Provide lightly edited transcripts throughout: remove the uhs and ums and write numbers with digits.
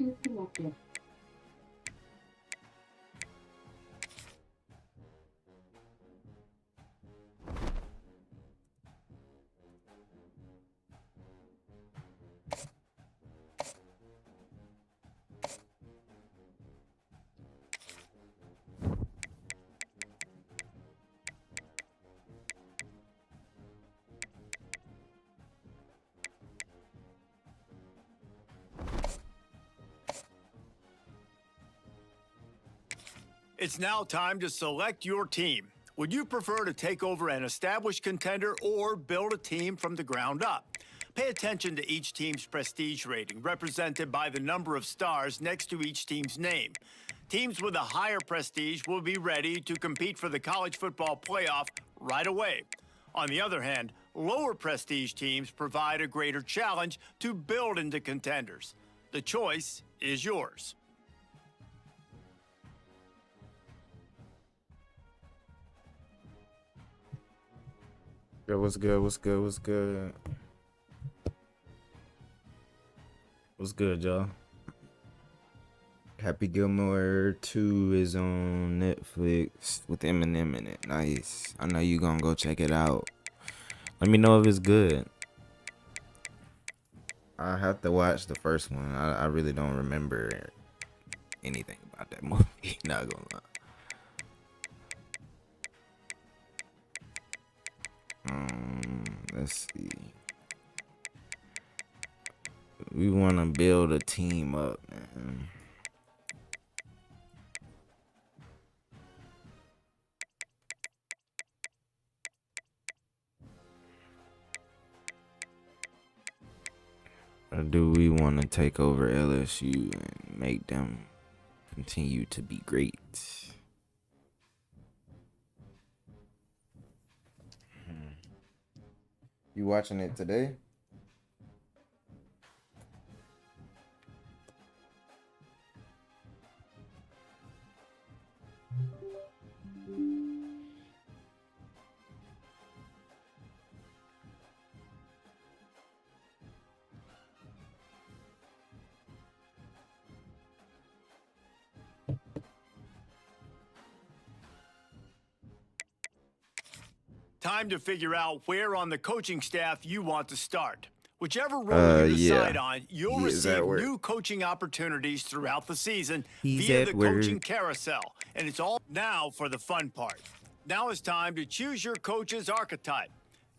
Bluetooth connected. It's now time to select your team. Would you prefer to take over an established contender or build a team from the ground up? Pay attention to each team's prestige rating, represented by the number of stars next to each team's name. Teams with a higher prestige will be ready to compete for the college football playoff right away. On the other hand, lower prestige teams provide a greater challenge to build into contenders. The choice is yours. Yo, what's good? What's good? What's good? What's good, y'all? Happy Gilmore 2 is on Netflix with Eminem in it. Nice. I know you gonna go check it out. Let me know if it's good. I have to watch the first one. I really don't remember anything about that movie. Not gonna lie. Let's see. We want to build a team up, man. Or do we want to take over LSU and make them continue to be great? You watching it today? Time to figure out where on the coaching staff you want to start. Whichever role you decide on, you'll receive new coaching opportunities throughout the season via the coaching carousel. And it's all now for the fun part. Now it's time to choose your coach's archetype.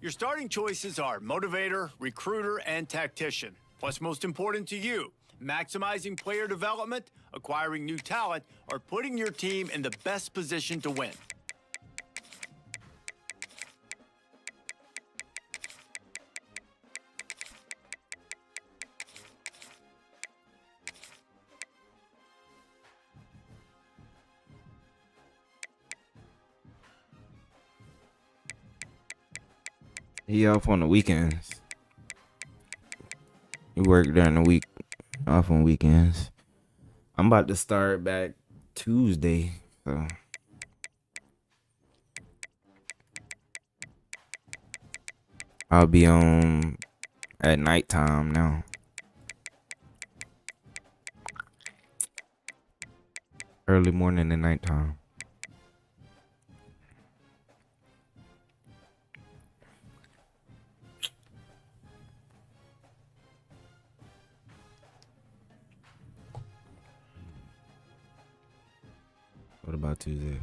Your starting choices are motivator, recruiter, and tactician. What's most important to you? Maximizing player development, acquiring new talent, or putting your team in the best position to win? He off on the weekends. He work during the week, off on weekends. I'm about to start back Tuesday, so I'll be on at nighttime now. Early morning and nighttime. What about Tuesday?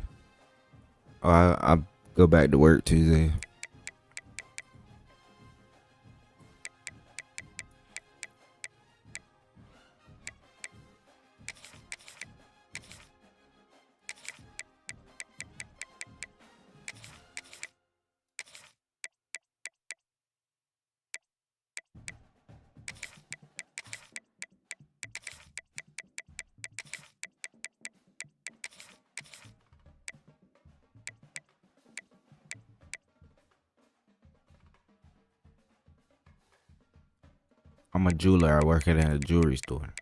Oh, I go back to work Tuesday. I'm a jeweler. I work at a jewelry store.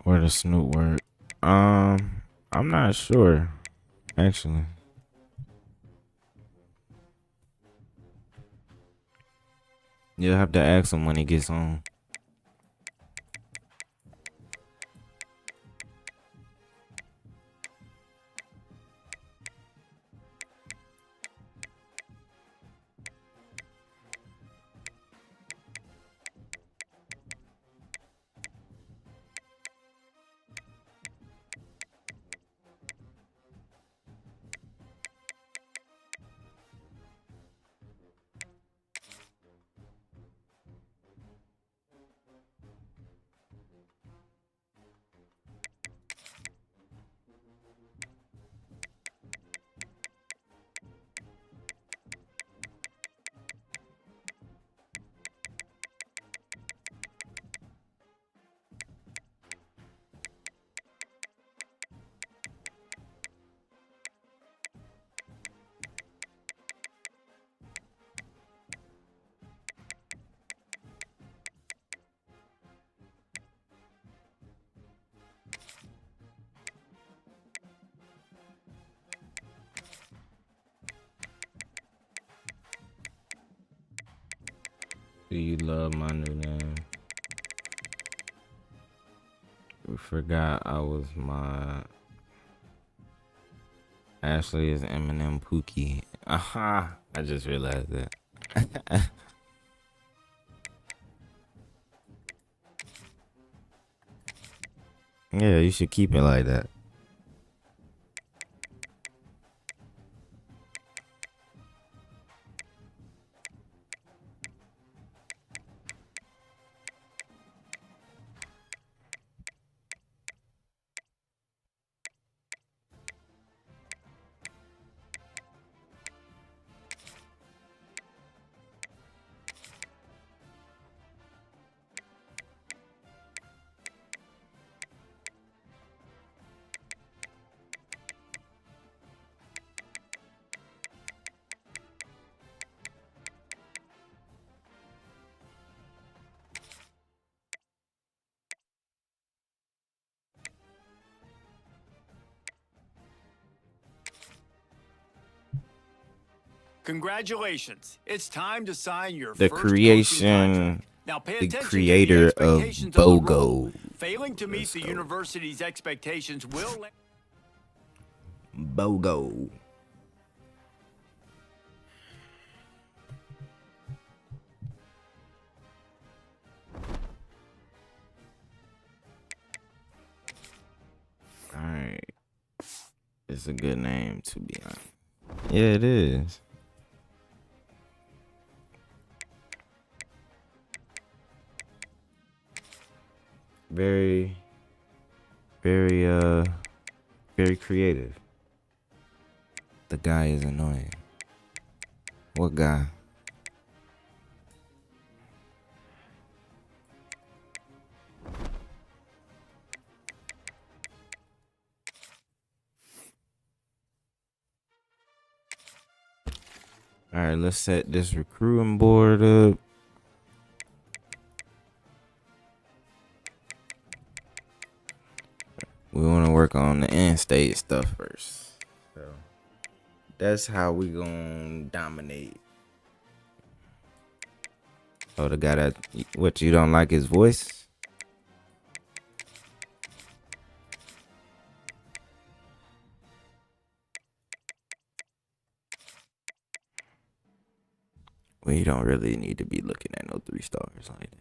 Where the Snoop work? I'm not sure, actually. You'll have to ask him when he gets home. Do you love my new name? We forgot I was my Ashley is Eminem Pookie. Aha! I just realized that. Yeah, you should keep it like that. Congratulations. It's time to sign your The first creation, now pay the attention creator to the of expectations of the role. BOGO. Failing to meet the university's expectations will BOGO. Alright. It's a good name, to be honest. Yeah, it is. Very, very creative. The guy is annoying. What guy? All right, let's set this recruiting board up. We want to work on the in-state stuff first. So that's how we gonna dominate. Oh, the guy that, what, you don't like his voice? Well, you don't really need to be looking at no 3 stars like that.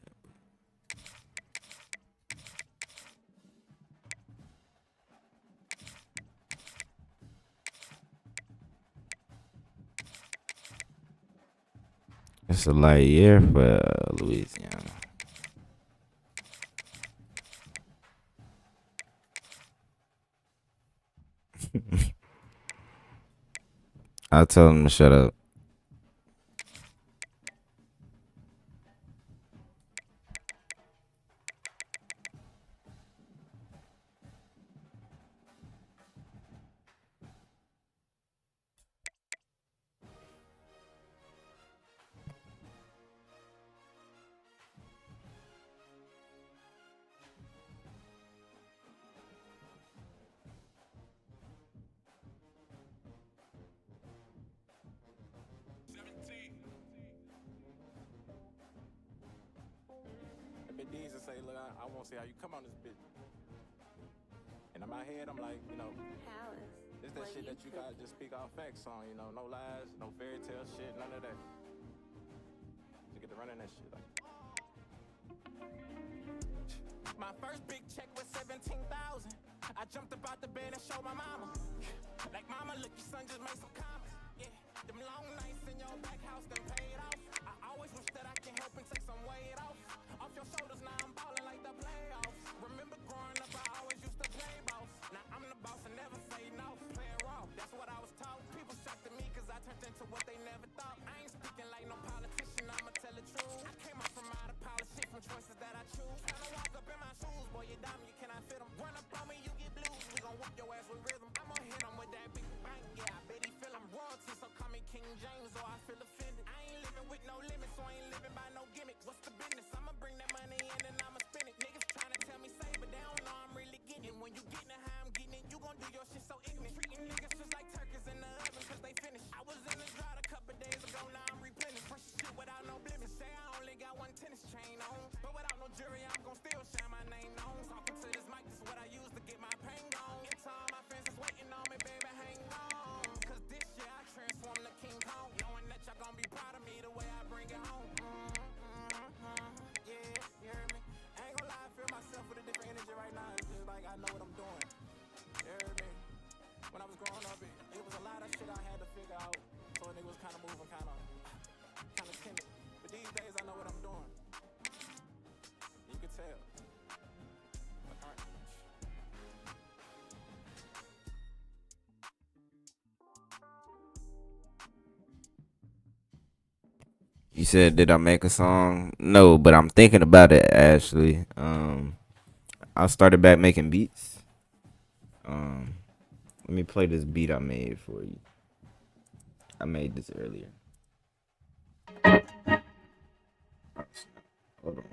It's a light year for Louisiana. I'll tell him to shut up. knees and say, look, I want to see how you come on this bitch. And in my head, I'm like, you know, it's that shit that you gotta just speak all facts on, you know, no lies, no fairy tale shit, none of that. You get to running that shit like. My first big check was 17,000. I jumped up out the bed and showed my mama. Like, mama, look, your son just made some comments. Yeah, them long nights in your back house done paid off. I always wish that I can help and take some weight off your shoulders. Now I'm ballin' like the playoffs. Remember growing up, I always used to play boss. Now I'm the boss and never fading off. Playing raw, that's what I was taught. People shocked at me cause I turned into what they never thought. I ain't speaking like no politician, I'ma tell the truth. I came up from out of policy from choices that I choose. Tryna walk up in my shoes, boy, you dumb, you cannot fit them. Run up on me, you get blues. We gon' whoop your ass with rhythm. I'ma hit him with that big bang. Yeah, I bet he feel I'm royalty, so call me King James or I feel offended. I ain't living with no limits, so I ain't living by no gimmicks. What's the business? I'ma bring that money in and I'ma spend it. Niggas tryna tell me save, but they don't know I'm really getting it. When you getting it how I'm getting it, you gon' do your shit so ignorant. Treating niggas just like turkeys in the oven cause they finished. I was in the drought a couple days ago, now I'm replenished. Fresh shit without no blemish. Say I only got one tennis chain on, but without no jury, I'm gon' still shine my name on. Talking to this mic, this is what I use to get my pain gone. Get to all my fans that's waiting on me, baby, hang on. Cause this year I transform the King Kong. Knowing that y'all gon' be proud of me the way I bring it home. Yeah, you heard me? I ain't gon' lie, I feel myself with a different energy right now. It's just like I know what I'm doing. You heard me? When I was growing up, it was a lot of shit I had to figure out. So a nigga was kinda moving, kinda timid. But these days I know what I'm doing. You can tell. Alright. You said, did I make a song? No, but I'm thinking about it actually. I started back making beats. Let me play this beat I made for you. I made this earlier. Hold on.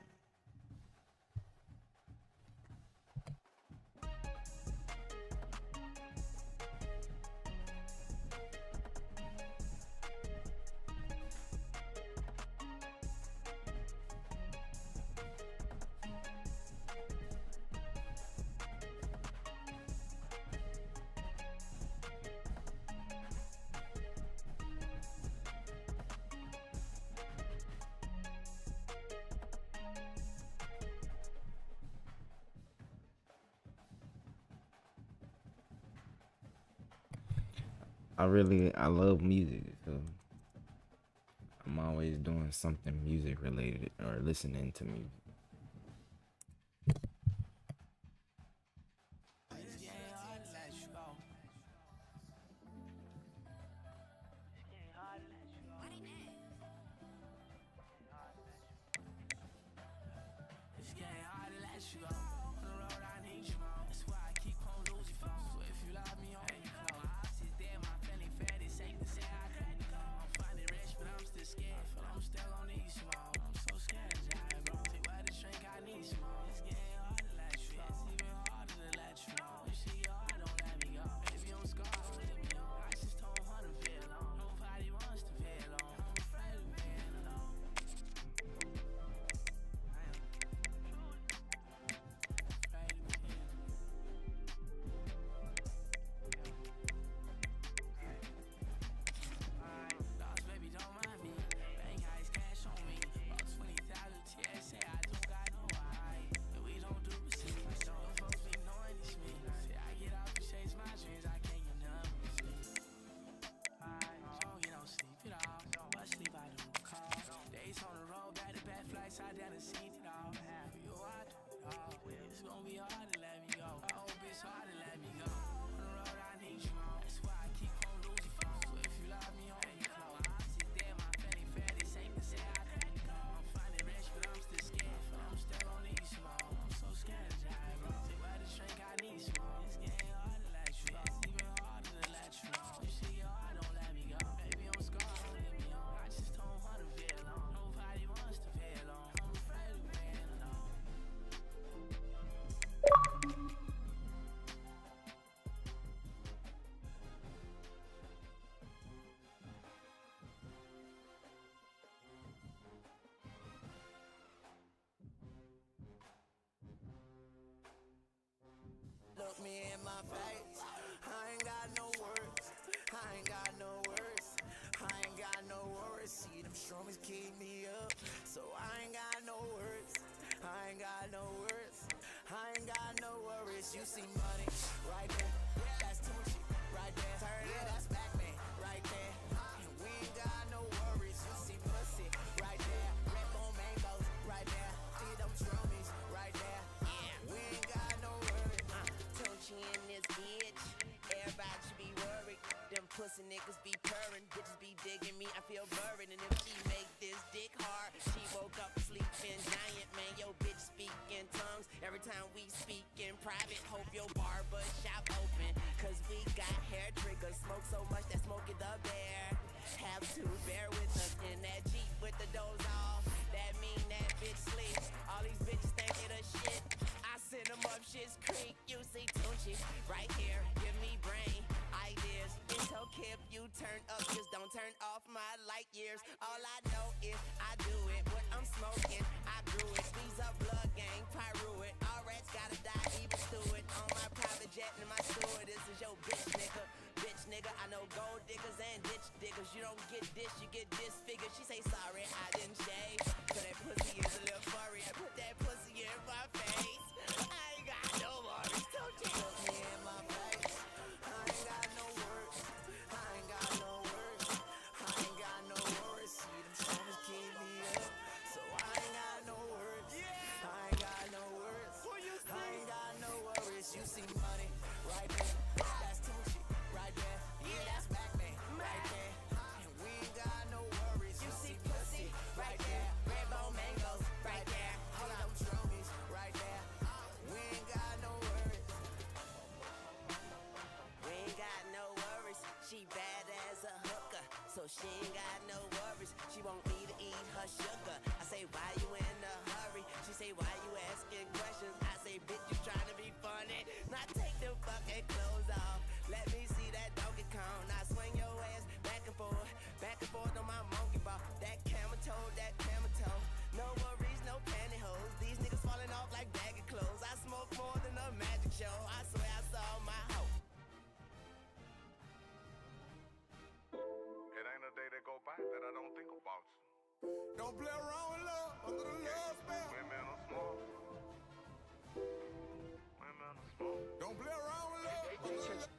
I love music, so I'm always doing something music related or listening to music. Stromies keep me up, so I ain't got no words. I ain't got no words. I ain't got no worries. You see money right there. That's too much right there. Turn it, that's back man right there. We ain't got no worries. You see pussy right there. Red bone mangoes right there. See them stromies right there. We ain't got no worries. Tunchi in this bitch. Everybody should be worried. Them pussy niggas be purring. Bitches be digging me. I feel buried. And if she make this dick hard, she woke up sleeping giant. Man, yo bitch speak in tongues. Every time we speak in private, hope your barber shop open. Cause we got hair triggers. Smoke so much that Smokey the Bear have to bear with us in that Jeep with the doors off. That mean that bitch sleep. All these bitches think they the shit. I send them up shit's creek. You see Tunchi right here. Give me brain ideas. It's okay if you turn up, just don't turn off my light years. All I know is I do it. What I'm smoking, I grew it. These up blood gang, pyro it. All rats gotta die, even Stewart. On my private jet and my steward. This is your bitch nigga. Bitch nigga, I know gold diggers and ditch diggers. You don't get this, you get disfigured. She say sorry, I didn't shave. So that pussy is a little furry. I put that pussy in my face. I ain't got no worries, don't you? Look me in my face. I ain't got no words. I ain't got no words. I ain't got no worries. See them stromies keep me up, so I ain't got no words. I ain't got no words. I ain't got no worries. You see money right there. That's Tunchi right there. Yeah, that's back man right there. And we ain't got no worries. You see pussy right there. Red bone mangoes right there. All of them stromies right there. We ain't got no worries. We ain't got no worries. She bad as a hooker, so she ain't got no worries. She want me to eat her sugar. I say, why you in a hurry? She say, why you asking questions? I say, bitch, you trying to be funny. Now take the fucking clothes off. Let me see that Donkey Kong. Now swing your ass back and forth on my monkey ball. That camel toe, that camel toe. No worries, no pantyhose. These niggas falling off like baggy clothes. I smoke more than a magic show. I swear I saw my hoe. It ain't a day that go by that I don't think about you. Don't play around with love under the love spell. Women are small. Women are small. Don't play around with love under the love.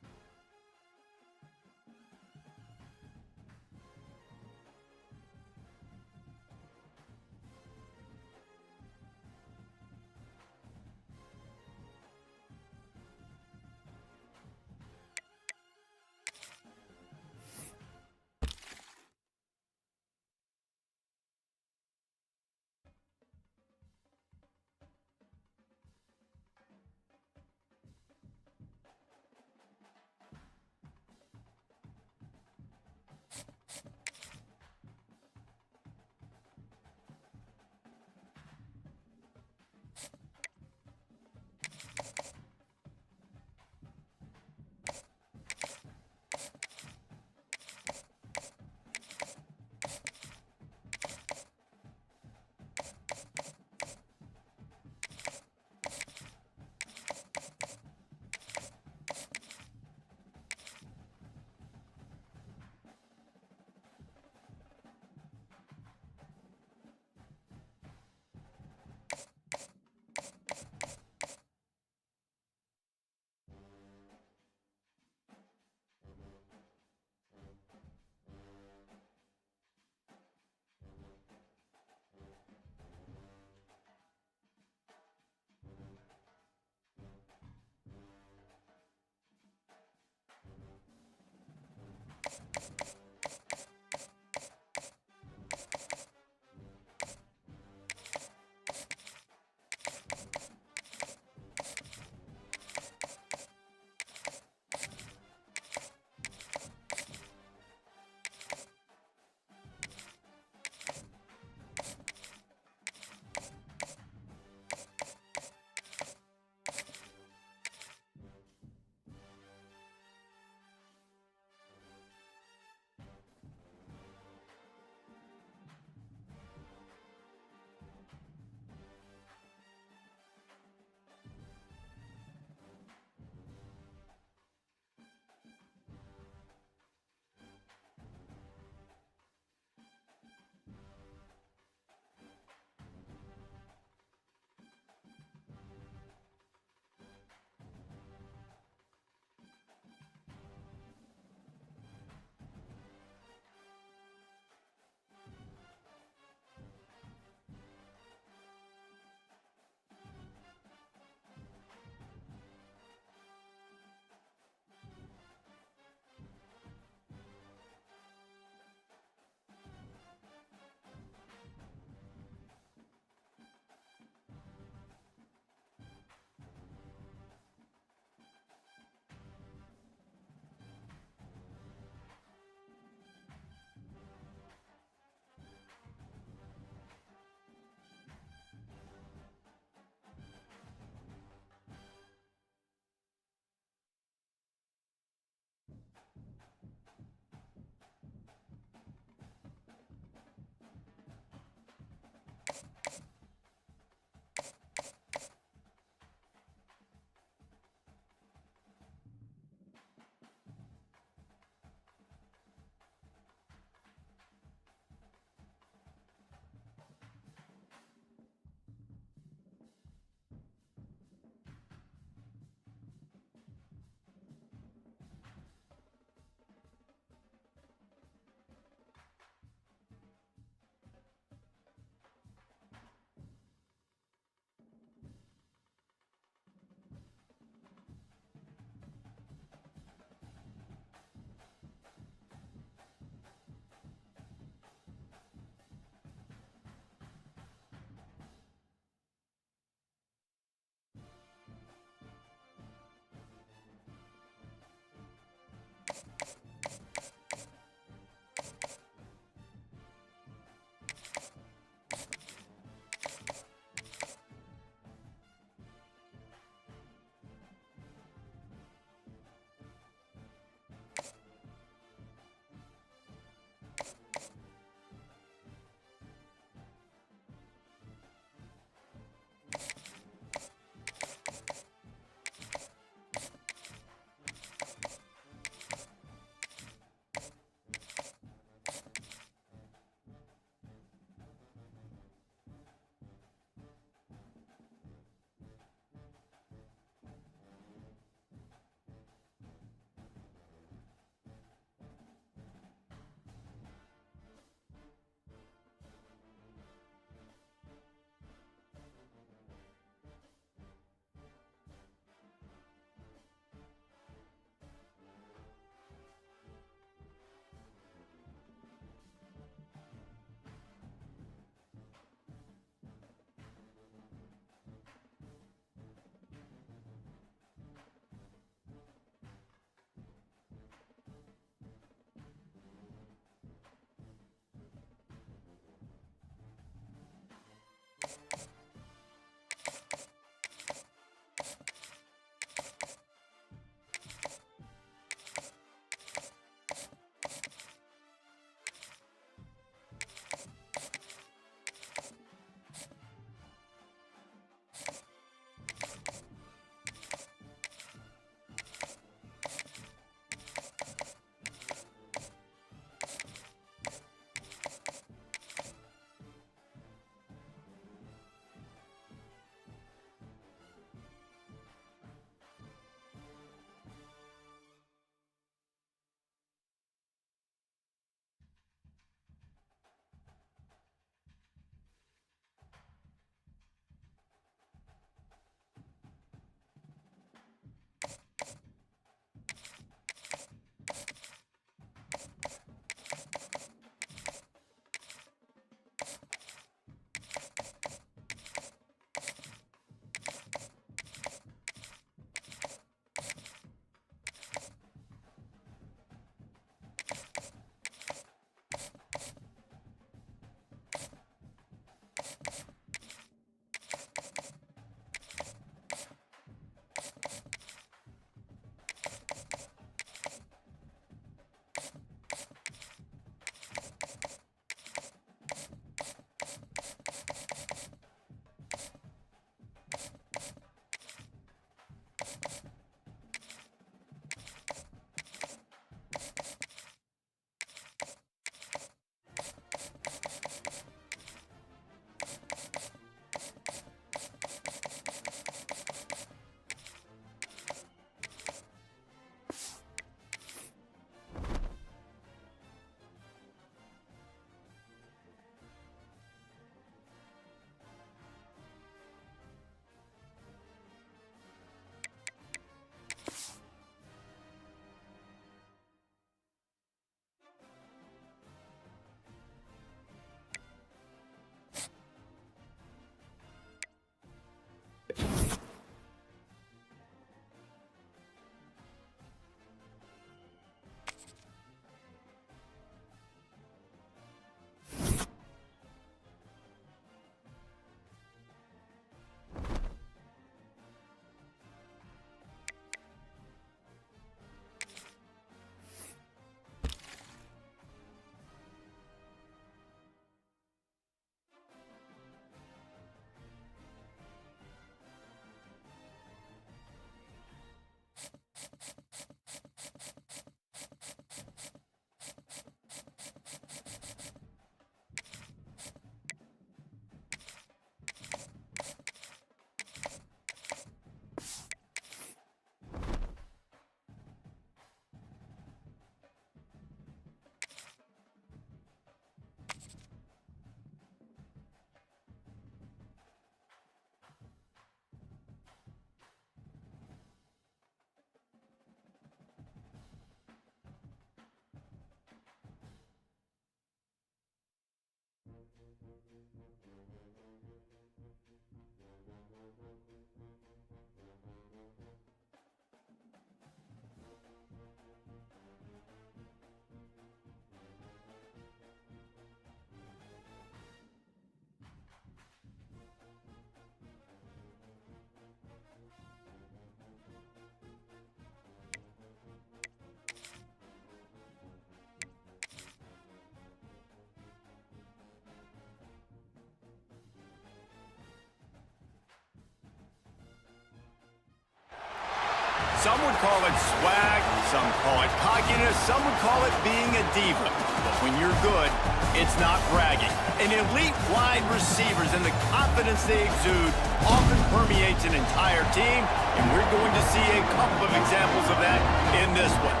Some would call it swag, some call it cockiness, some would call it being a diva. But when you're good, it's not bragging. And elite wide receivers and the confidence they exude often permeates an entire team, and we're going to see a couple of examples of that in this one.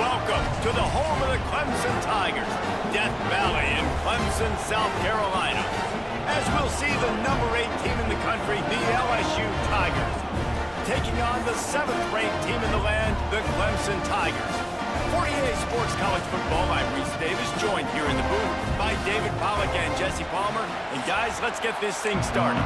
Welcome to the home of the Clemson Tigers, Death Valley in Clemson, South Carolina. As we'll see the number 8 team in the country, the LSU Tigers, taking on the 7th-ranked team in the land, the Clemson Tigers. For EA Sports College Football, I'm Reese Davis, joined here in the booth by David Pollack and Jesse Palmer. And guys, let's get this thing started.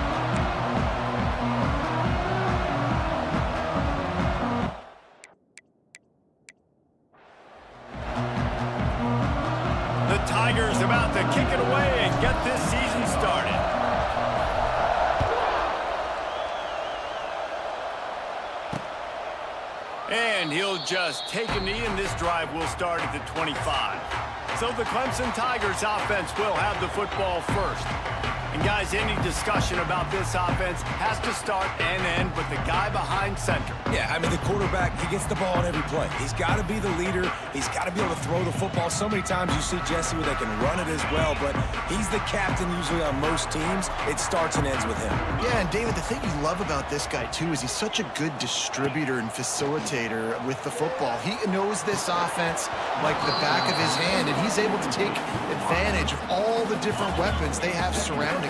The Tigers about to kick it away and get this season started. And he'll just take a knee, and this drive will start at the 25. So the Clemson Tigers offense will have the football first. And guys, any discussion about this offense has to start and end with the guy behind center. Yeah, I mean, the quarterback, he gets the ball on every play. He's got to be the leader. He's got to be able to throw the football. So many times you see Jesse where they can run it as well, but he's the captain usually on most teams. It starts and ends with him. Yeah, and David, the thing you love about this guy, too, is he's such a good distributor and facilitator with the football. He knows this offense like the back of his hand, and he's able to take advantage of all the different weapons they have surrounding him.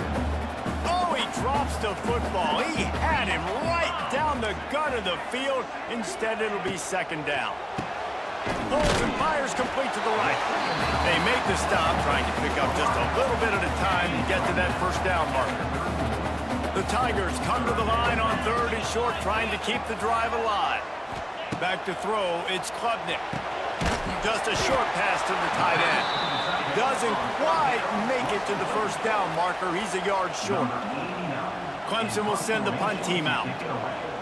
Oh, he drops the football. He had him right down the gut of the field. Instead, it'll be second down. Holds and fires complete to the right. They make the stop, trying to pick up just a little bit at a time to get to that first down marker. The Tigers come to the line on 3rd and short, trying to keep the drive alive. Back to throw, it's Klubnik. Just a short pass to the tight end. Doesn't quite make it to the first down marker. He's a yard shorter. Clemson will send the punt team out.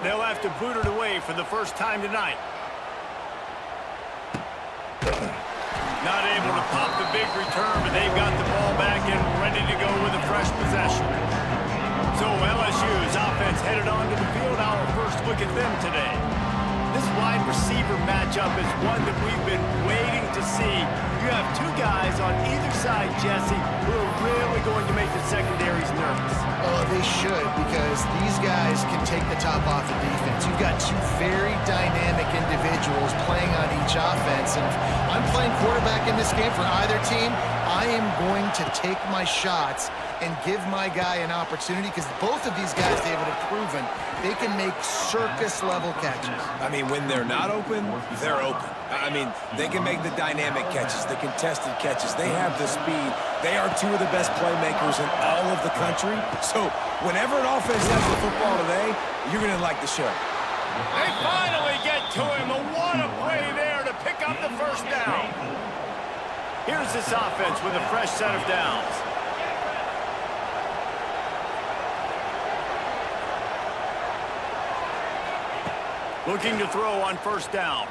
They'll have to boot it away for the first time tonight. Not able to pop the big return, but they've got the ball back and ready to go with a fresh possession. So LSU's offense headed onto the field. Our first look at them today. This wide receiver matchup is one that we've been waiting to see. You have two guys on either side, Jesse, who are really going to make the secondaries nervous. Oh, they should, because these guys can take the top off the defense. You've got two very dynamic individuals playing on each offense, and if I'm playing quarterback in this game for either team, I am going to take my shots and give my guy an opportunity, because both of these guys, David, have proven they can make circus-level catches. I mean, when they're not open, they're open. I mean, they can make the dynamic catches, the contested catches. They have the speed. They are two of the best playmakers in all of the country. So whenever an offense has the football today, you're going to like the show. They finally get to him. What a play there to pick up the first down. Here's this offense with a fresh set of downs. Looking to throw on first down.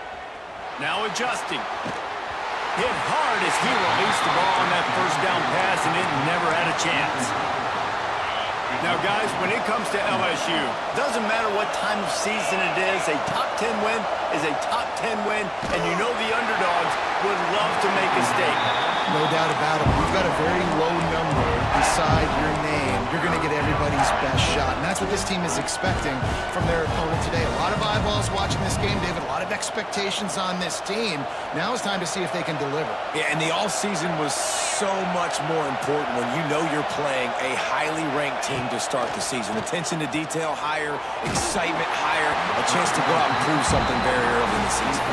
Now adjusting. Hit hard as he released the ball on that first down pass, and it never had a chance. Now, guys, when it comes to LSU, doesn't matter what time of season it is, a top 10 win is a top 10 win, and you know the underdogs would love to make a statement. No doubt about it. We've got a very low number beside your name. You're going to get everybody's best shot, and that's what this team is expecting from their opponent today. A lot of eyeballs watching this game, David. A lot of expectations on this team. Now it's time to see if they can deliver. Yeah, and the all-season was so much more important when you know you're playing a highly ranked team to start the season. Attention to detail higher, excitement higher, a chance to go out and prove something very early in the season.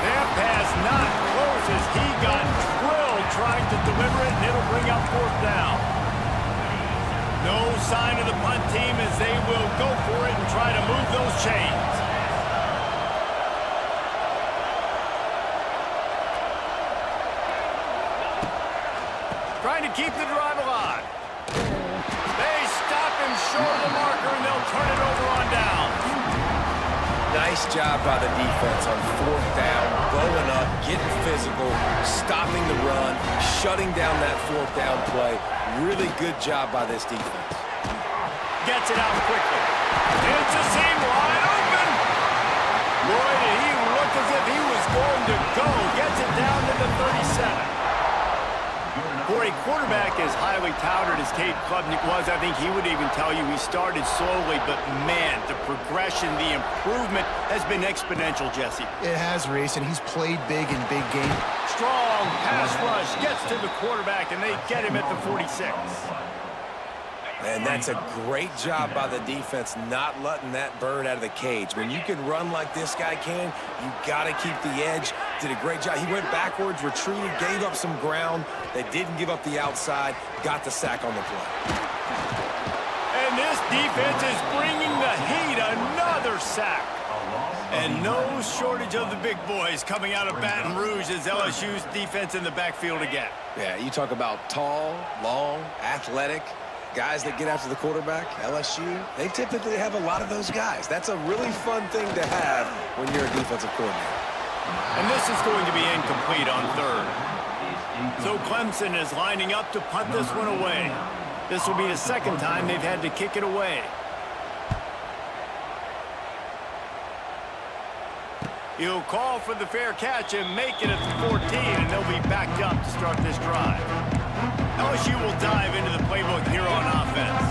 That pass not close as he got drilled trying to deliver it, and it'll bring up fourth down. No sign of the punt team as they will go for it and try to move those chains. Trying to keep the drive alive. They stop him short of the marker, and they'll turn it over on down. Nice job by the defense on fourth down, blowing up, getting physical, stopping the run, shutting down that fourth down play. Really good job by this defense. Gets it out quickly. It's a seam wide open. Boy, did he look as if he was going to go. Gets it down to the 37. For a quarterback as highly touted as Cade Klubnik was, I think he would even tell you he started slowly, but man, the progression, the improvement has been exponential, Jesse. It has, Reese, and he's played big in big games. Strong pass rush gets to the quarterback, and they get him at the 46. And that's a great job by the defense not letting that bird out of the cage. When you can run like this guy can, you got to keep the edge. Did a great job. He went backwards, retreated, gave up some ground. They didn't give up the outside, got the sack on the play. And this defense is bringing the heat. Another sack. And no shortage of the big boys coming out of Baton Rouge as LSU's defense in the backfield again. Yeah, you talk about tall, long, athletic. Guys that get after the quarterback, LSU, they typically have a lot of those guys. That's a really fun thing to have when you're a defensive coordinator. And this is going to be incomplete on third. So Clemson is lining up to punt this one away. This will be the second time they've had to kick it away. He'll call for the fair catch and make it at the 14, and they'll be backed up to start this drive. LSU will dive into the playbook here on offense.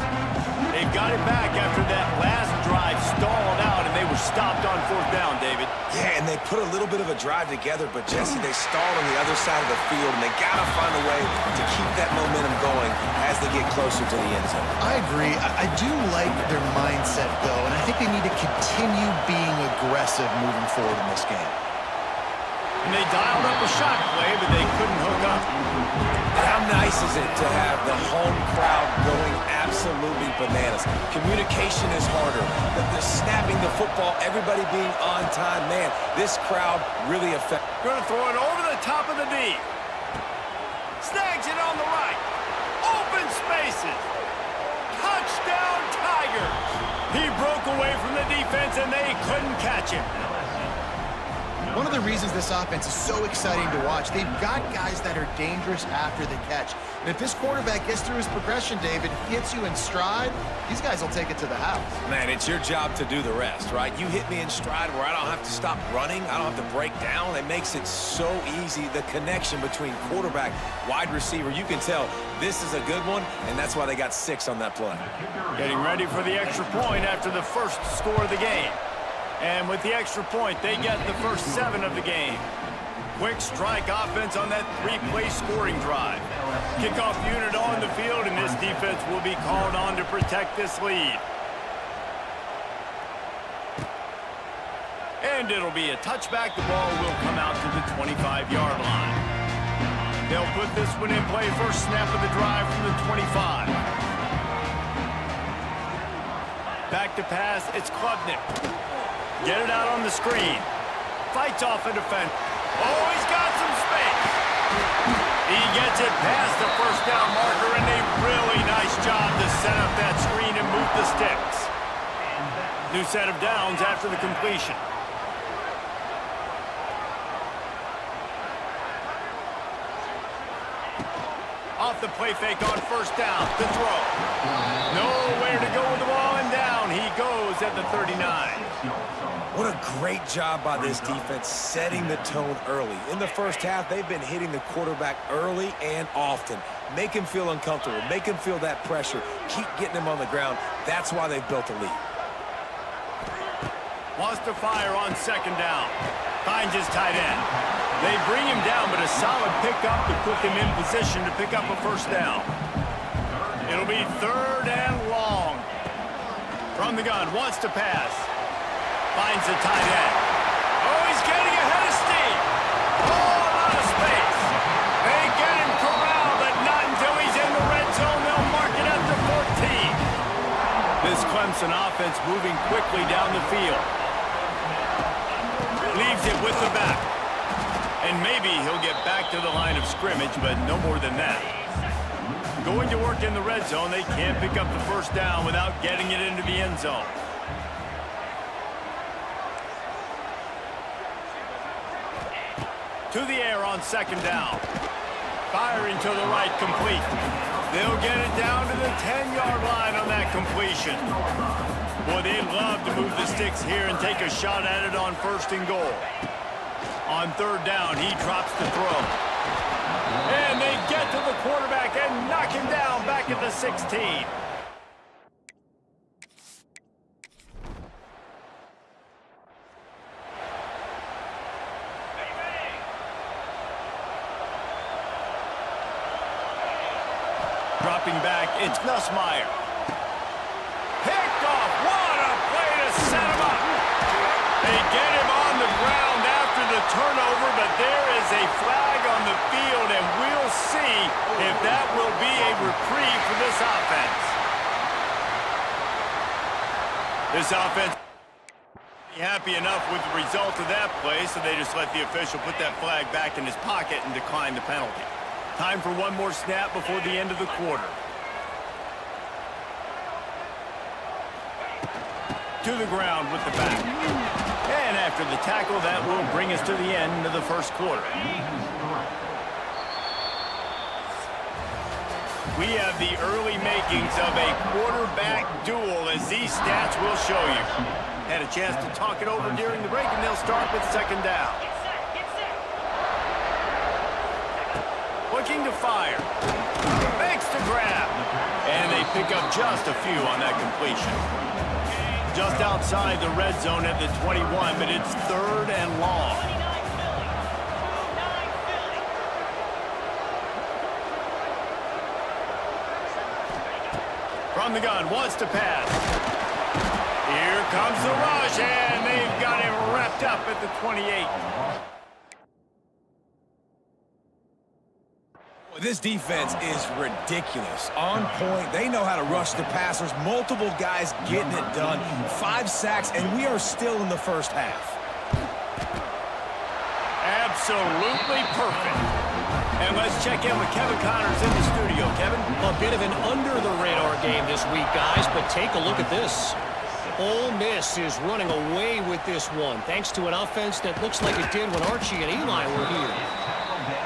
They've got it back after that last drive stalled out, and they were stopped on fourth down, David. Yeah, and they put a little bit of a drive together, but, Jesse, they stalled on the other side of the field, and they got to find a way to keep that momentum going as they get closer to the end zone. I agree. I do like their mindset, though, and I think they need to continue being aggressive moving forward in this game. And they dialed up a shot play, but they couldn't hook up. And how nice is it to have the home crowd going absolutely bananas? Communication is harder. The snapping the football, everybody being on time. Man, this crowd really affects. Going to throw it over the top of the D. Snags it on the right. Open spaces. Touchdown Tigers. He broke away from the defense, and they couldn't catch him. One of the reasons this offense is so exciting to watch, they've got guys that are dangerous after the catch. And if this quarterback gets through his progression, David, hits you in stride, these guys will take it to the house. Man, it's your job to do the rest, right? You hit me in stride where I don't have to stop running. I don't have to break down. It makes it so easy. The connection between quarterback, wide receiver, you can tell this is a good one, and that's why they got 6 on that play. Getting ready for the extra point after the first score of the game. And with the extra point, they get the first 7 of the game. quick strike offense on that three-play scoring drive. Kickoff unit on the field, and this defense will be called on to protect this lead. And it'll be a touchback. The ball will come out to the 25-yard line. They'll put this one in play. First snap of the drive from the 25. Back to pass. It's Klubnik. Get it out on the screen. Fights off a defender. Oh, he's got some space. He gets it past the first down marker, and a really nice job to set up that screen and move the sticks. New set of downs after the completion. Off the play fake on first down. The throw. Nowhere to go with the ball, and down he goes at the 39. What a great job by this defense setting the tone early. In the first half, they've been hitting the quarterback early and often. Make him feel uncomfortable. Make him feel that pressure. Keep getting him on the ground. That's why they've built a lead. Wants to fire on second down. Finds his tight end. They bring him down, but a solid pickup to put them in position to pick up a first down. It'll be third and long. From the gun, wants to pass. Finds the tight end. Oh, he's getting ahead of steam. Oh, a lot of space. They get him corralled, but not until he's in the red zone. They'll mark it at the 14. This Clemson offense moving quickly down the field. Leaves it with the back. And maybe he'll get back to the line of scrimmage, but no more than that. Going to work in the red zone, they can't pick up the first down without getting it into the end zone. To the air on second down. Firing to the right, complete. They'll get it down to the 10-yard line on that completion. Boy, they love to move the sticks here and take a shot at it on first and goal. On third down, he drops the throw. And they get to the quarterback and knock him down back at the 16. Dropping back, it's Nussmeier. Picked off. What a play to set him up. They get him on the ground after the turnover, but there is a flag on the field, and we'll see if that will be a reprieve for this offense. This offense happy enough with the result of that play, so they just let the official put that flag back in his pocket and decline the penalty. Time for one more snap before the end of the quarter. To the ground with the back. And after the tackle, that will bring us to the end of the first quarter. We have the early makings of a quarterback duel, as these stats will show you. Had a chance to talk it over during the break, and they'll start with second down. Looking to fire. Makes the grab. And they pick up just a few on that completion. Just outside the red zone at the 21, but it's third and long. From the gun, wants to pass. Here comes the rush, and they've got him wrapped up at the 28. This defense is ridiculous. On point. They know how to rush the passers. Multiple guys getting it done. 5 sacks, and we are still in the first half. Absolutely perfect. And let's check in with Kevin Connors in the studio. Kevin? A bit of an under-the-radar game this week, guys, but take a look at this. Ole Miss is running away with this one, thanks to an offense that looks like it did when Archie and Eli were here.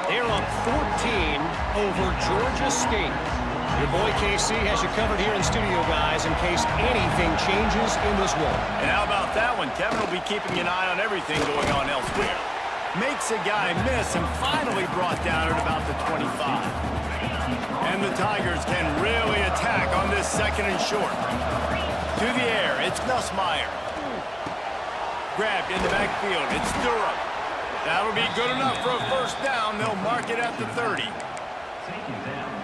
They're up 14 over Georgia State. Your boy KC has you covered here in studio, guys, in case anything changes in this one. And how about that one? Kevin will be keeping an eye on everything going on elsewhere. Makes a guy miss and finally brought down at about the 25. And the Tigers can really attack on this second and short. To the air, it's Nussmeier. Grabbed in the backfield, it's Durham. That'll be good enough for a first down. They'll mark it at the 30.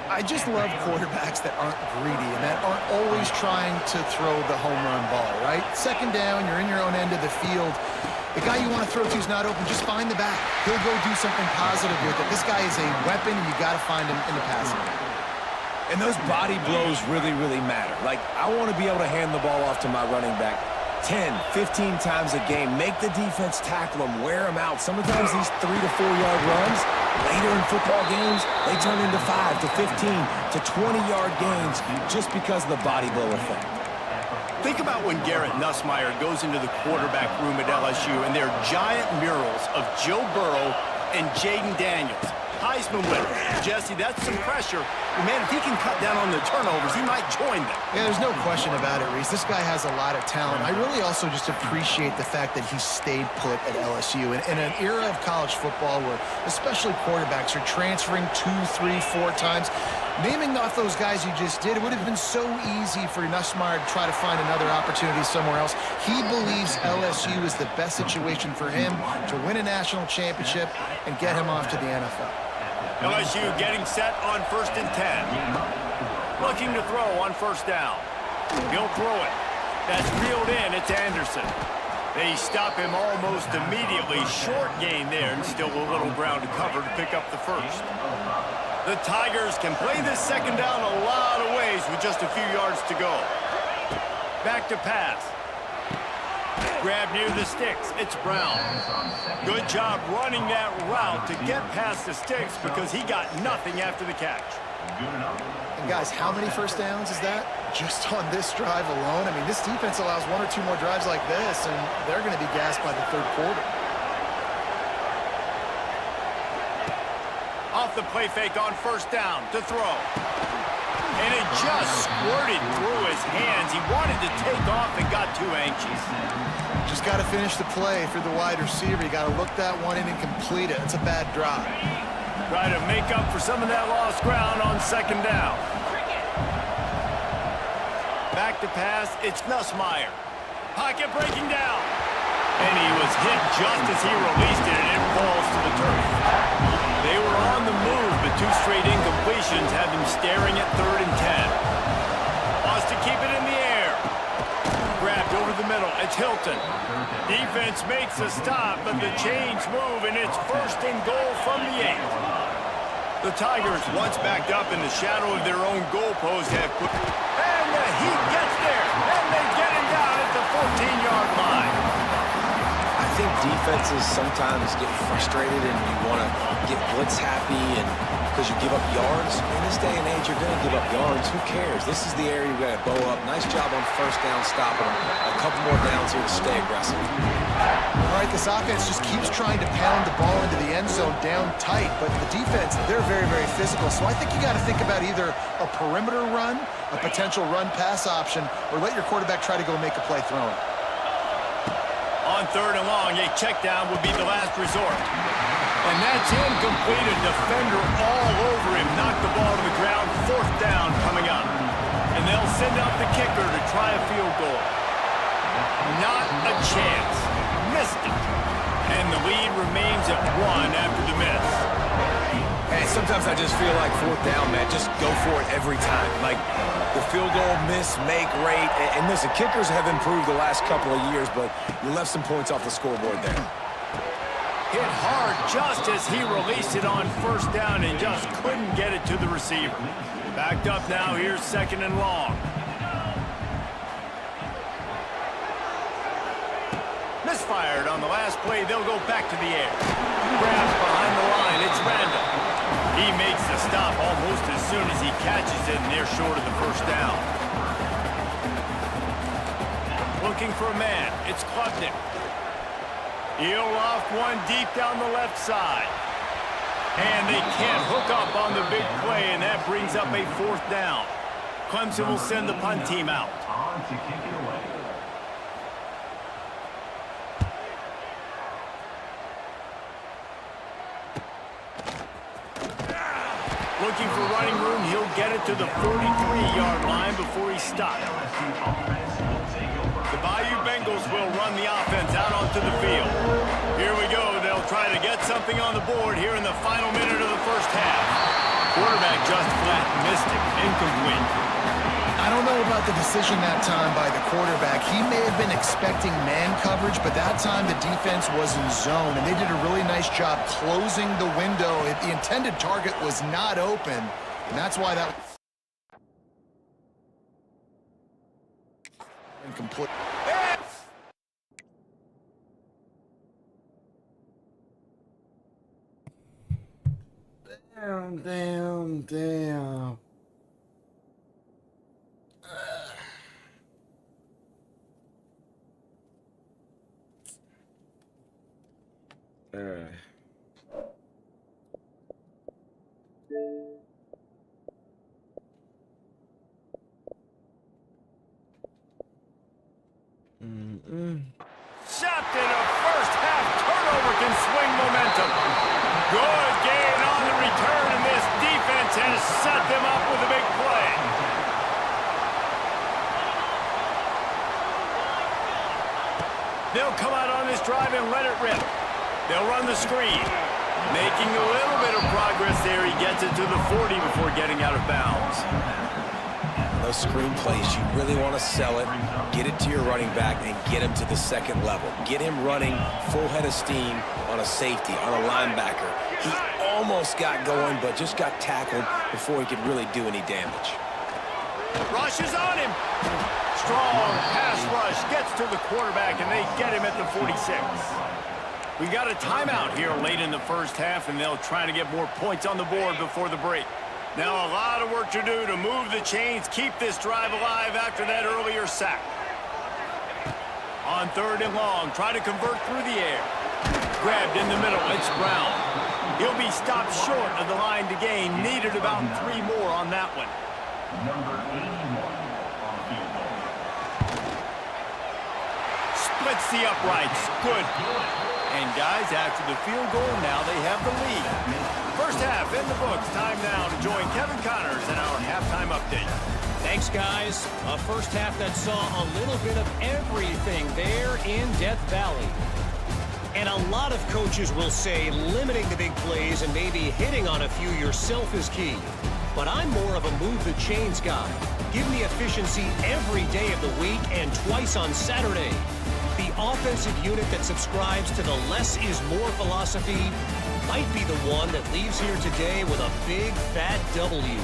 I just love quarterbacks that aren't greedy and that aren't always trying to throw the home run ball, right? Second down, you're in your own end of the field. The guy you want to throw to is not open. Just find the back. He'll go do something positive with it. This guy is a weapon, and you got to find him in the passing game. And those body blows really, really matter. Like, I want to be able to hand the ball off to my running back 10, 15 times a game. Make the defense tackle them, wear them out. Sometimes these 3 to 4 yard runs, later in football games, they turn into 5 to 15 to 20-yard gains just because of the body blow effect. Think about when Garrett Nussmeier goes into the quarterback room at LSU and there are giant murals of Joe Burrow and Jaden Daniels. Heisman winner. Jesse, that's some pressure. Man, if he can cut down on the turnovers, he might join them. Yeah, there's no question about it, Reese. This guy has a lot of talent. I really also just appreciate the fact that he stayed put at LSU. In an era of college football where especially quarterbacks are transferring 2, 3, 4 times, naming off those guys you just did, it would have been so easy for Nussmeier to try to find another opportunity somewhere else. He believes LSU is the best situation for him to win a national championship and get him off to the NFL. LSU getting set on 1st and 10. Looking to throw on first down. He'll throw it. That's reeled in. It's Anderson. They stop him almost immediately. Short gain there, and still a little ground to cover to pick up the first. The Tigers can play this second down a lot of ways with just a few yards to go. Back to pass. Grab near the sticks. It's Brown. Good job running that route to get past the sticks because he got nothing after the catch. And guys, how many first downs is that? Just on this drive alone? I mean, this defense allows 1 or 2 more drives like this, and they're going to be gassed by the third quarter. Off the play fake on first down to throw. And it just squirted through his hands. He wanted to take off and got too anxious. Just got to finish the play for the wide receiver. You got to look that one in and complete it. It's a bad drop. Try to make up for some of that lost ground on second down. Back to pass. It's Nussmeier. Pocket breaking down. And he was hit just as he released it, and it falls to the turf. They were on the move, but 2 straight incompletions had them staring at 3rd and 10. Wants to keep it in the air. Grabbed over the middle. It's Hilton. Defense makes a stop, but the chains move, and it's 1st and goal from the 8. The Tigers, once backed up in the shadow of their own goalpost, have put... And the Heat gets there, and they get him down at the 14-yard line. I think defenses sometimes get frustrated and you want to get blitz happy and because you give up yards. In this day and age, you're going to give up yards. Who cares? This is the area you got to bow up. Nice job on first down stopping them. A couple more downs here to stay aggressive. All right, this offense just keeps trying to pound the ball into the end zone down tight, but the defense, they're very, very physical. So I think you got to think about either a perimeter run, a potential run-pass option, or let your quarterback try to go make a play throwing. On 3rd and long, a check down would be the last resort. And that's incomplete. A defender all over him. Knocked the ball to the ground. 4th down coming up. And they'll send out the kicker to try a field goal. Not a chance. Missed it. And the lead remains at 1 after the miss. Hey, sometimes I just feel like 4th down, man. Just go for it every time. Like the field goal miss, make rate. And listen, kickers have improved the last couple of years, but you left some points off the scoreboard there. Hit hard just as he released it on 1st down and just couldn't get it to the receiver. Backed up now, here's 2nd and long. Misfired on the last play, they'll go back to the air. Grabs behind the line, it's Randall. He makes the stop almost as soon as he catches it, and they're short of the 1st down. Looking for a man, it's Klubnik. He'll loft one deep down the left side. And they can't hook up on the big play, and that brings up a 4th down. Clemson will send the punt team out. Looking for running room, he'll get it to the 43-yard line before he stops. The Bayou Bengals will run the offense out onto the field. Here we go. They'll try to get something on the board here in the final minute of the first half. Quarterback just flat missed it. Incomplete. I don't know about the decision that time by the quarterback. He may have been expecting man coverage, but that time the defense was in zone, and they did a really nice job closing the window. The intended target was not open, and that's why that incomplete. Damn. Shafted, a first half turnover can swing momentum. Good gain on the return, and this defense has set them up with a big play. They'll come out on this drive and let it rip. They'll run the screen. Making a little bit of progress there. He gets it to the 40 before getting out of bounds. Those screen plays, you really want to sell it, get it to your running back, and get him to the second level. Get him running full head of steam on a safety, on a linebacker. He almost got going, but just got tackled before he could really do any damage. Rush is on him. Strong pass rush gets to the quarterback, and they get him at the 46. We got a timeout here late in the first half, and they'll try to get more points on the board before the break. Now a lot of work to do to move the chains, keep this drive alive after that earlier sack. On 3rd and long, try to convert through the air. Grabbed in the middle, it's Brown. He'll be stopped short of the line to gain. Needed about 3 more on that one. Splits the uprights, good. And guys, after the field goal, now they have the lead. First half in the books. Time now to join Kevin Connors in our halftime update. Thanks, guys. A first half that saw a little bit of everything there in Death Valley. And a lot of coaches will say limiting the big plays and maybe hitting on a few yourself is key. But I'm more of a move the chains guy. Give me efficiency every day of the week and twice on Saturday. The offensive unit that subscribes to the less is more philosophy might be the one that leaves here today with a big fat W.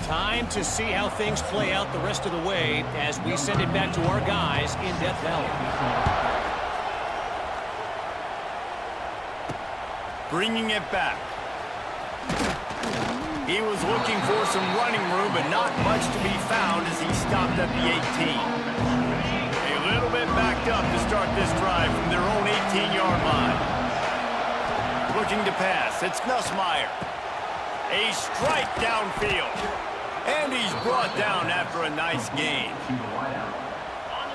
Time to see how things play out the rest of the way as we send it back to our guys in Death Valley. Bringing it back. He was looking for some running room, but not much to be found as he stopped at the 18. A little bit backed up to start this drive from their own 18-yard line. Looking to pass, it's Nussmeier. A strike downfield. And he's brought down after a nice gain.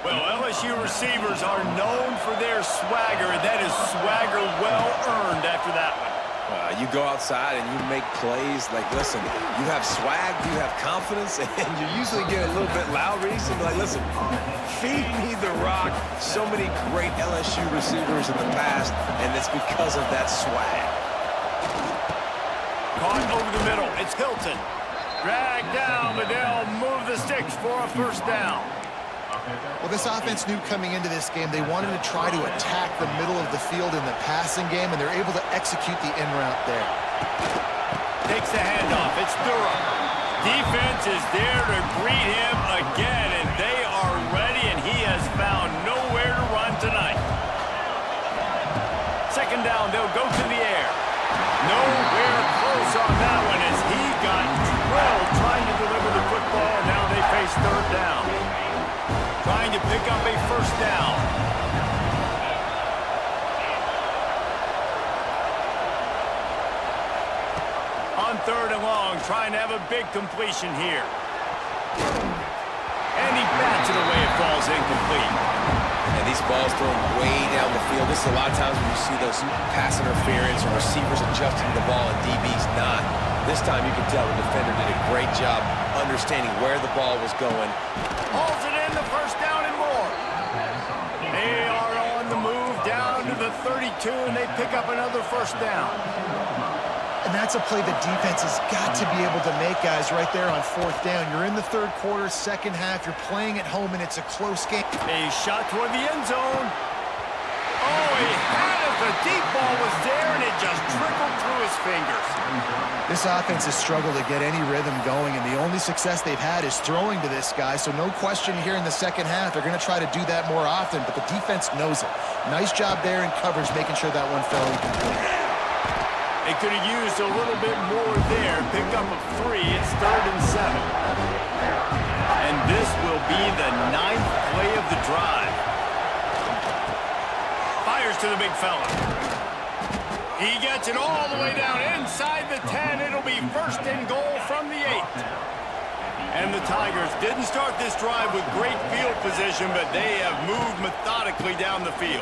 Well, LSU receivers are known for their swagger, and that is swagger well earned after that one. You go outside and you make plays. Like, listen, you have swag, you have confidence, and you usually get a little bit loud recently. Like, listen, feed me the rock. So many great LSU receivers in the past, and it's because of that swag. Caught over the middle. It's Hilton. Dragged down, but they'll move the sticks for a first down. Well, this offense knew coming into this game they wanted to try to attack the middle of the field in the passing game, and they're able to execute the in route there. Takes the handoff. It's Durham. Defense is there to greet him again, and they are ready, and he has found nowhere to run tonight. Second down, they'll go to the air. Nowhere close on that one as he got drilled trying to deliver the football. Now they face 3rd down. Trying to pick up a first down. On 3rd and long, trying to have a big completion here. And he bats it away. It falls incomplete. And these balls thrown way down the field. This is a lot of times when you see those pass interference or receivers adjusting the ball and DBs not. This time you can tell the defender did a great job understanding where the ball was going. Hauls it in, the first down and more. They are on the move down to the 32. 2, and they pick up another first down. And that's a play the defense has got to be able to make, guys, right there on 4th down. You're in the 3rd quarter, 2nd half. You're playing at home, and it's a close game. A shot toward the end zone. Oh, he had it. The deep ball was there, and it just trickled through his fingers. This offense has struggled to get any rhythm going, and the only success they've had is throwing to this guy. So no question here in the 2nd half, they're going to try to do that more often, but the defense knows it. Nice job there in coverage, making sure that one fell incomplete. They could have used a little bit more there. Pick up a 3. It's 3rd and 7. And this will be the 9th play of the drive. Fires to the big fella. He gets it all the way down inside the 10. It'll be 1st and goal from the 8. And the Tigers didn't start this drive with great field position, but they have moved methodically down the field.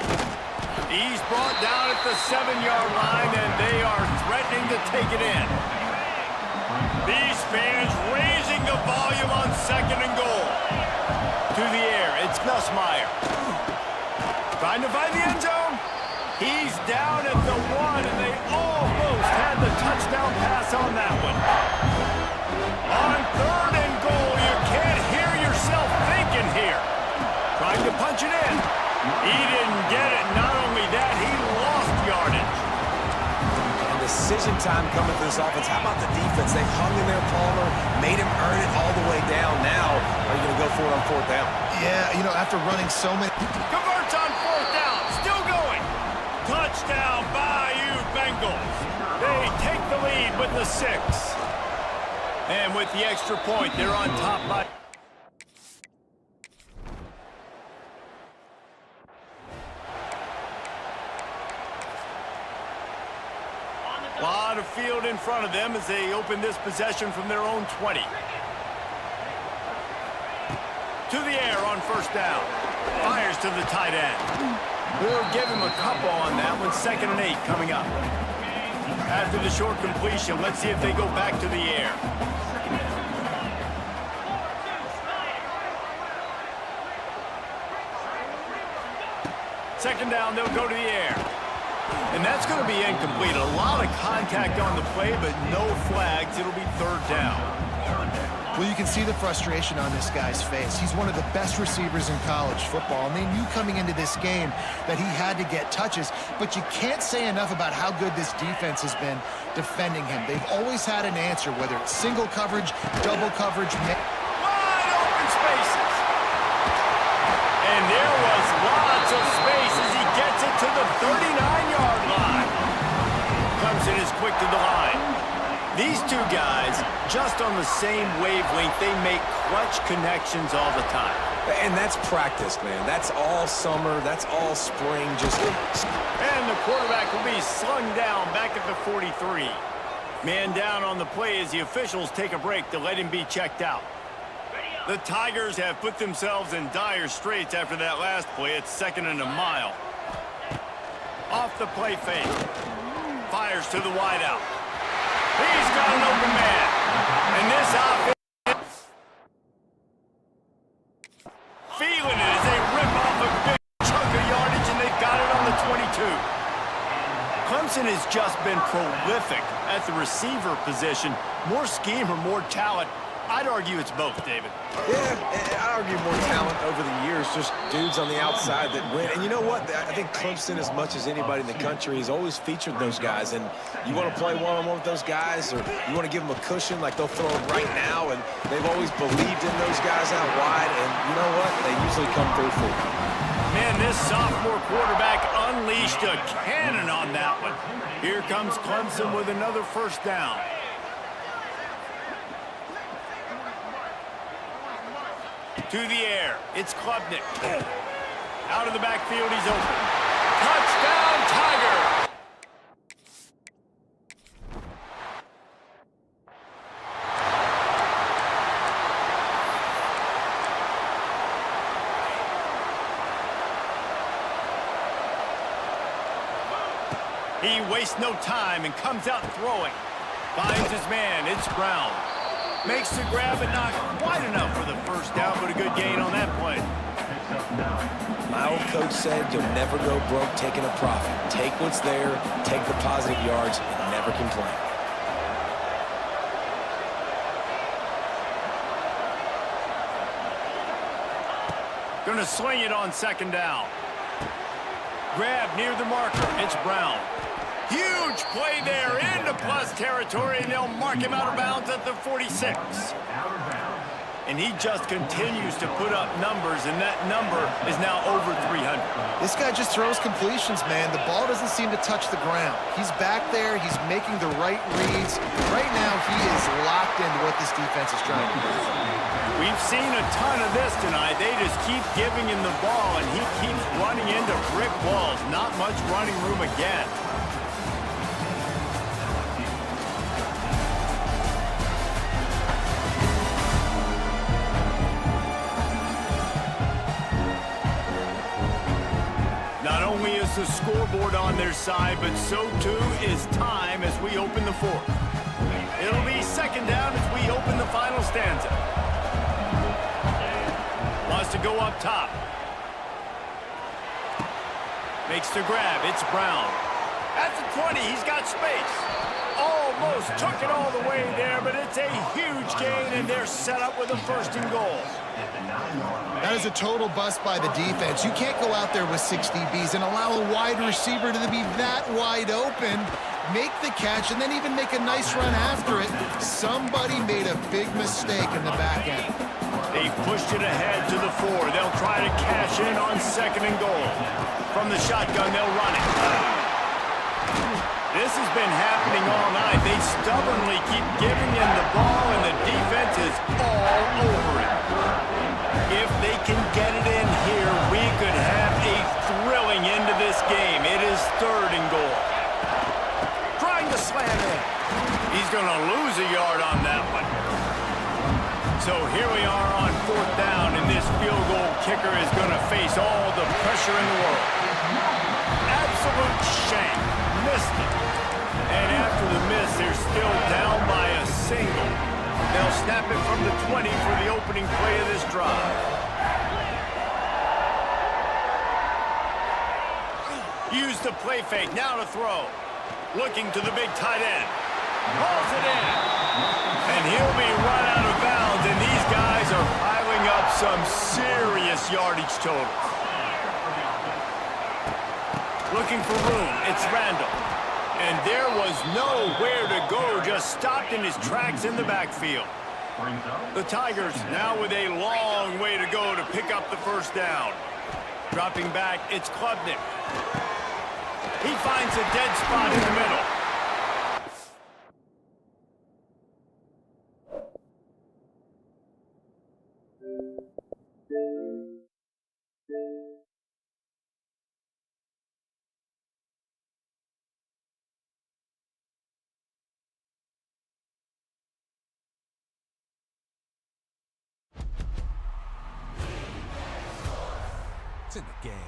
He's brought down at the 7-yard line, and they are threatening to take it in. These fans raising the volume on 2nd and goal. To the air, it's Nussmeier. Trying to find the end zone. He's down at the 1, and they almost had the touchdown pass on that one. On 3rd and goal, you can't hear yourself thinking here. Trying to punch it in. He didn't get it. Not only that, he lost yardage. And decision time coming to this offense. How about the defense? They hung in there, Palmer, made him earn it all the way down. Now, are you going to go for it on 4th down? Yeah, you know, after running so many... Converts on 4th down. Still going. Touchdown, Bayou Bengals. They take the lead with the 6. And with the extra point, they're on top by... A lot of field in front of them as they open this possession from their own 20. To the air on 1st down. Fires to the tight end. We'll give him a couple on that one. 2nd and 8 coming up. After the short completion, let's see if they go back to the air. Second down, they'll go to the air. And that's going to be incomplete. A lot of contact on the play, but no flags. It'll be 3rd down. Well, you can see the frustration on this guy's face. He's one of the best receivers in college football, and they knew coming into this game that he had to get touches, but you can't say enough about how good this defense has been defending him. They've always had an answer, whether it's single coverage, double coverage. Wide open spaces. And there was lots of space as he gets it to the 39-yard line. Clemson is quick to the line. These two guys, just on the same wavelength, they make clutch connections all the time. And that's practice, man. That's all summer. That's all spring. And the quarterback will be slung down back at the 43. Man down on the play as the officials take a break to let him be checked out. The Tigers have put themselves in dire straits after that last play. It's 2nd and a mile. Off the play fake. Fires to the wideout. He's got an open man. And this offense feeling it as they rip off a big chunk of yardage, and they've got it on the 22. Clemson has just been prolific at the receiver position. More scheme or more talent. I'd argue it's both, David. Yeah, I'd argue more talent over the years, just dudes on the outside that win. And you know what? I think Clemson, as much as anybody in the country, has always featured those guys. And you want to play one-on-one with those guys, or you want to give them a cushion like they'll throw it right now, and they've always believed in those guys out wide. And you know what? They usually come through for you. Man, this sophomore quarterback unleashed a cannon on that one. Here comes Clemson with another 1st down. To the air, it's Klubnik. Out of the backfield, he's open. Touchdown, Tiger! He wastes no time and comes out throwing. Finds his man, it's Brown. Makes the grab, but not quite enough for the 1st down, but a good gain on that play. My old coach said you'll never go broke taking a profit. Take what's there, take the positive yards, and never complain. Gonna swing it on second down. Grab near the marker. It's Brown. Huge play there into plus territory, and they'll mark him out of bounds at the 46. And he just continues to put up numbers, and that number is now over 300. This guy just throws completions, man. The ball doesn't seem to touch the ground. He's back there. He's making the right reads. Right now, he is locked into what this defense is trying to do. We've seen a ton of this tonight. They just keep giving him the ball, and he keeps running into brick walls. Not much running room again. Not only is the scoreboard on their side, but so too is time as we open the fourth. It'll be second down as we open the final stanza. Wants to go up top. Makes the grab. It's Brown. At the 20, he's got space. Almost took it all the way there, but it's a huge gain, and they're set up with a 1st and goal. That is a total bust by the defense. You can't go out there with 6 DBs and allow a wide receiver to be that wide open, make the catch, and then even make a nice run after it. Somebody made a big mistake in the back end. They pushed it ahead to the 4. They'll try to cash in on 2nd and goal. From the shotgun, they'll run it. This has been happening all night. They stubbornly keep giving him the ball, and the defense is all over it. If they can get it in here, we could have a thrilling end to this game. It is 3rd and goal. Trying to slam in. He's going to lose a yard on that one. So here we are on 4th down, and this field goal kicker is going to face all the pressure in the world. Absolute shank. Missed it. And after the miss, they're still down by a single. They'll snap it from the 20 for the opening play of this drive. Use the play fake. Now to throw. Looking to the big tight end. Hauls it in. And he'll be run out of bounds, and these guys are piling up some serious yardage totals. Looking for room. It's Randall. And there was nowhere to go, just stopped in his tracks in the backfield. The Tigers now with a long way to go to pick up the 1st down. Dropping back, it's Klubnik. He finds a dead spot in the middle. It's in the game.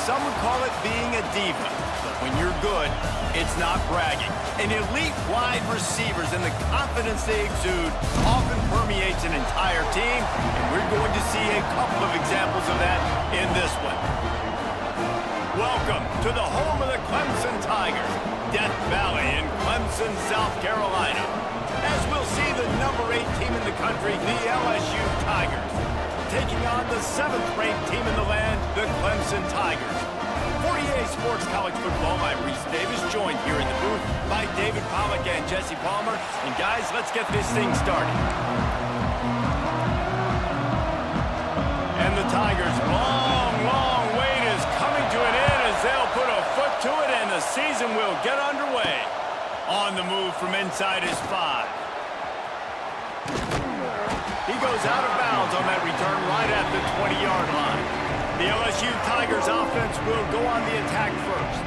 some would call it being a diva. But when you're good, it's not bragging. An elite wide receivers and the confidence they exude often permeates an entire team, and we're going to see a couple of examples of that in this one. Welcome to the home of the Clemson Tigers, Death Valley in Clemson, South Carolina. As we'll see the number 8 team in the country, the LSU Tigers, taking on the 7th-ranked team in the land, the Clemson Tigers. For EA Sports College Football, I'm Reese Davis, joined here in the booth by David Pollack and Jesse Palmer. And guys, let's get this thing started. And the Tigers' long wait is coming to an end as they'll put a foot to it and the season will get underway. On the move from inside his 5. He goes out of bounds on that return right at the 20-yard line. The LSU Tigers offense will go on the attack first.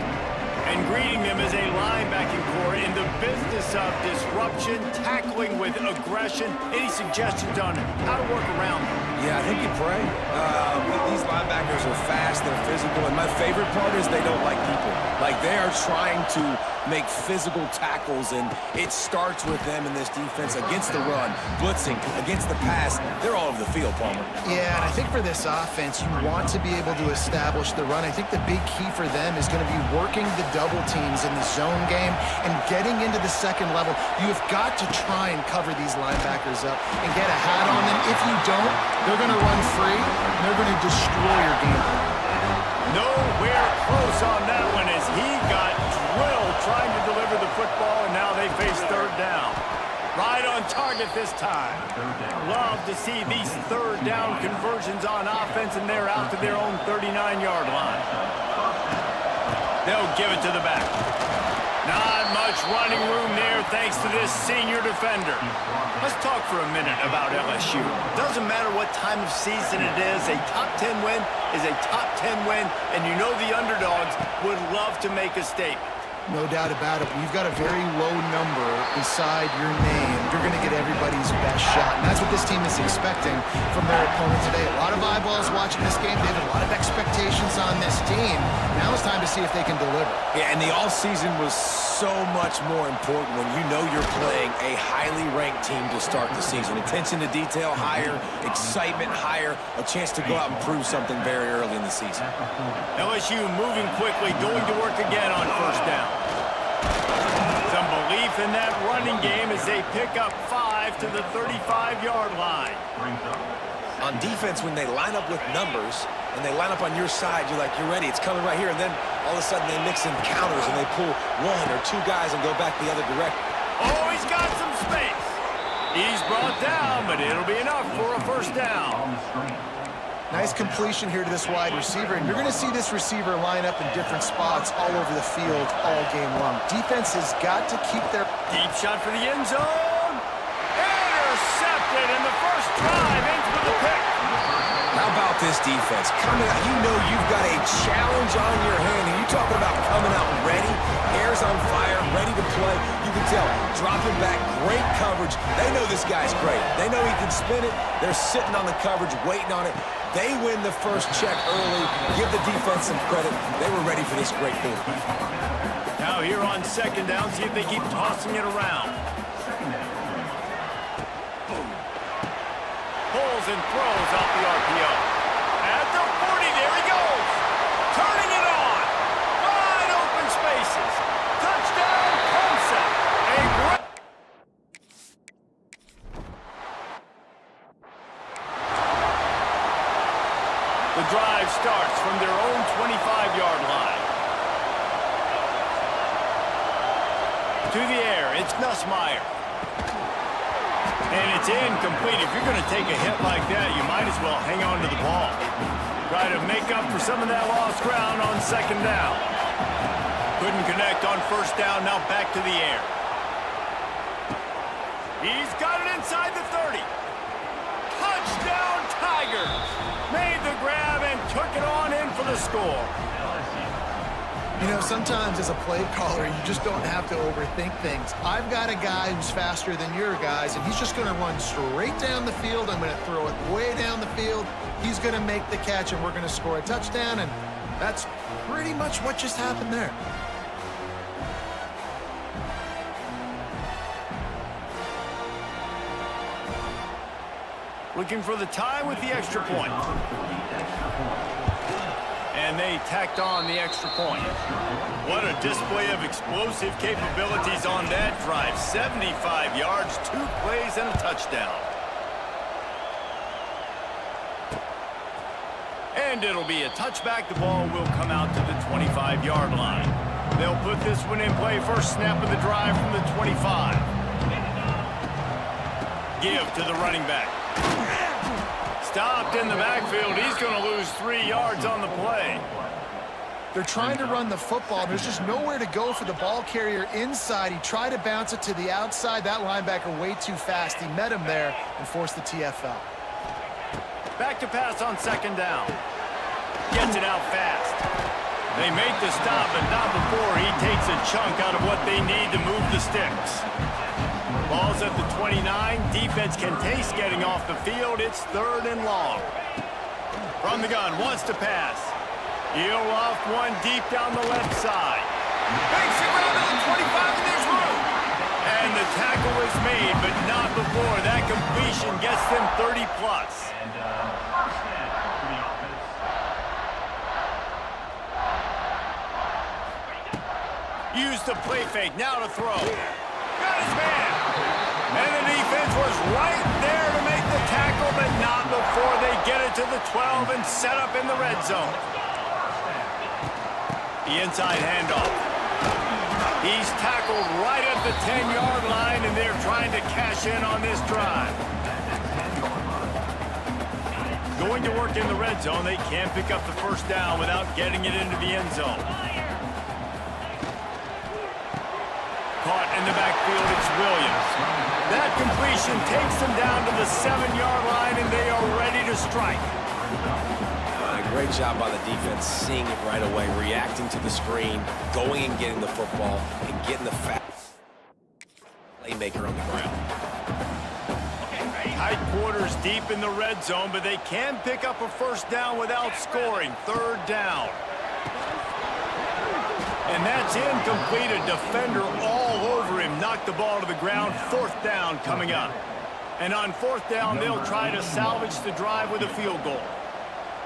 And greeting them is a linebacking core in the business of disruption, tackling with aggression. Any suggestions on how to work around them? Yeah, I think you pray. These linebackers are fast, they're physical, and my favorite part is they don't like people. Like, they are trying to make physical tackles, and it starts with them in this defense against the run, blitzing, against the pass. They're all over the field, Palmer. Yeah, and I think for this offense, you want to be able to establish the run. I think the big key for them is going to be working the double teams in the zone game and getting into the second level. You've got to try and cover these linebackers up and get a hat on them. If you don't, they're going to run free, and they're going to destroy your game. Nowhere close on that one as he got drilled trying to deliver the football, and now they face third down. Right on target this time. Love to see these third down conversions on offense, and they're out to their own 39-yard line. They'll give it to the back. Not much running room there thanks to this senior defender. Let's talk for a minute about LSU. Doesn't matter what time of season it is, a top 10 win is a top 10 win, and you know the underdogs would love to make a statement. No doubt about it. When you've got a very low number beside your name, you're going to get everybody's best shot. And that's what this team is expecting from their opponent today. A lot of eyeballs watching this game. They have a lot of expectations on this team. Now it's time to see if they can deliver. Yeah, and the all-season was so much more important when you know you're playing a highly ranked team to start the season. Attention to detail higher, excitement higher, a chance to go out and prove something very early in the season. LSU moving quickly, going to work again on first down. Some belief in that running game as they pick up 5 to the 35-yard line. On defense, when they line up with numbers and they line up on your side, you're like, you're ready, it's coming right here. And then all of a sudden they mix in counters and they pull 1 or 2 guys and go back the other direction. Oh, he's got some space. He's brought down, but it'll be enough for a first down. Nice completion here to this wide receiver, and you're going to see this receiver line up in different spots all over the field all game long. Defense has got to keep their... Deep shot for the end zone. Intercepted, and the first drive ends with a pick. How about this defense? Coming out, you know you've got a challenge on your hand, and you talking about coming out ready, hair's on fire, ready to play. You can tell, dropping back, great coverage. They know this guy's great. They know he can spin it. They're sitting on the coverage, waiting on it. They win the first check early. Give the defense some credit. They were ready for this great quarterback. Now here on second down, see if they keep tossing it around. Pulls and throws off the RPO. At the 40, there he goes. Turning it on. Wide open spaces. Touchdown, Clemson. A great... The drive starts from their own 25-yard line. To the air, it's Nussmeier. And it's incomplete. If you're going to take a hit like that, you might as well hang on to the ball. Try to make up for some of that lost ground on second down. Couldn't connect on first down, now back to the air. He's got it inside the 30. Touchdown, Tigers! Made the grab and took it on in for the score. You know, sometimes as a play caller, you just don't have to overthink things. I've got a guy who's faster than your guys, and he's just going to run straight down the field. I'm going to throw it way down the field. He's going to make the catch, and we're going to score a touchdown, and That's pretty much what just happened there. Looking for the tie with the extra point. And they tacked on the extra point. What a display of explosive capabilities on that drive. 75 yards, 2 plays, and a touchdown. And it'll be a touchback. The ball will come out to the 25-yard line. They'll put this one in play. First snap of the drive from the 25. Give to the running back. Stopped in the backfield. He's going to lose 3 yards on the play. They're trying to run the football. There's just nowhere to go for the ball carrier inside. He tried to bounce it to the outside. That linebacker way too fast. He met him there and forced the TFL. Back to pass on second down. Gets it out fast. They make the stop, but not before he takes a chunk out of what they need to move the sticks. Ball's at the 29. Defense can taste getting off the field. It's 3rd and long. From the gun, wants to pass. He'll off one deep down the left side. Makes it around to the 25, and there's room. And the tackle is made, but not before. That completion gets them 30-plus. Use the play fake, now to throw. Got his man. And the defense was right there to make the tackle, but not before they get it to the 12 and set up in the red zone. The inside handoff. He's tackled right at the 10-yard line, and they're trying to cash in on this drive. Going to work in the red zone, they can't pick up the first down without getting it into the end zone. Caught in the backfield, it's Williams. That completion takes them down to the 7-yard line, and they are ready to strike. Great job by the defense, seeing it right away, reacting to the screen, going and getting the football, and getting the fast playmaker on the ground. Tight quarters deep in the red zone, but they can pick up a first down without scoring. 3rd down. And that's incomplete. A defender all over him. Knocked the ball to the ground. 4th down coming up. And on 4th down, they'll try to salvage the drive with a field goal.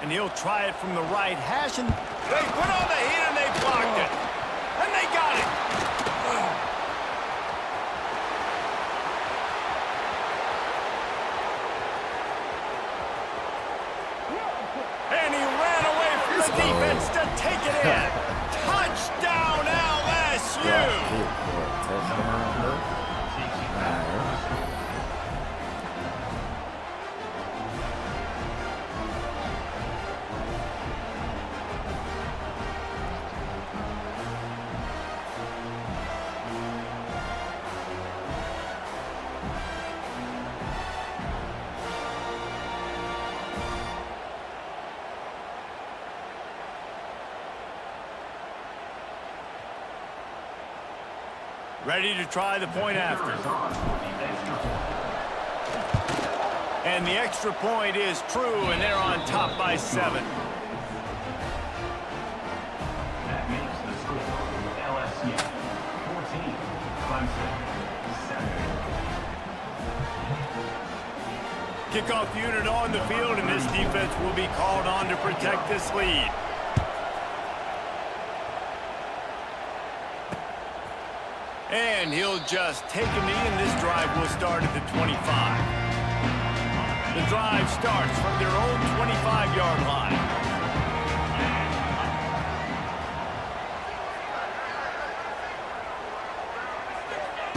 And he'll try it from the right hash, and they put on the heat, and they blocked it. And they got it. And he ran away from the defense to take it in. Touchdown, LSU. Ready to try the point after. And the extra point is true, and they're on top by 7. That makes the score LSU 14, Clemson 7. Kickoff unit on the field, and this defense will be called on to protect this lead. And he'll just take a knee, and this drive will start at the 25. The drive starts from their own 25-yard line.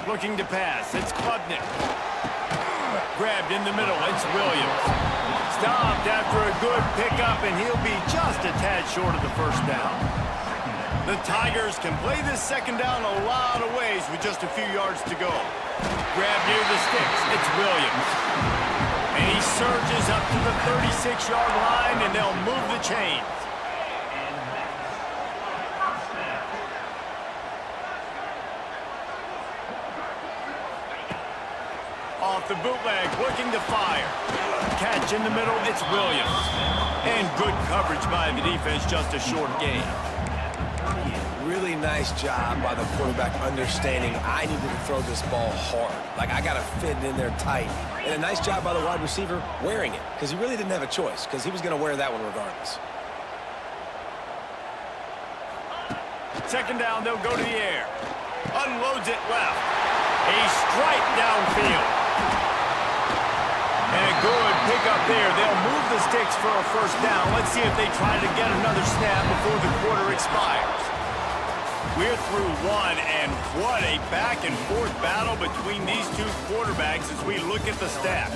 Looking to pass, it's Klubnik. Grabbed in the middle, it's Williams. Stopped after a good pickup, and he'll be just a tad short of the first down. The Tigers can play this second down a lot of ways with just a few yards to go. Grab near the sticks, it's Williams. And he surges up to the 36-yard line, and they'll move the chains. Off the bootleg, looking to fire. Catch in the middle, it's Williams. And good coverage by the defense, just a short gain. Really nice job by the quarterback understanding I needed to throw this ball hard. Like, I got to fit it in there tight. And a nice job by the wide receiver wearing it, because he really didn't have a choice, because he was going to wear that one regardless. Second down, they'll go to the air. Unloads it left. A strike downfield. And a good pickup there. They'll move the sticks for a first down. Let's see if they try to get another snap before the quarter expires. We're through one, and what a back-and-forth battle between these two quarterbacks as we look at the stats.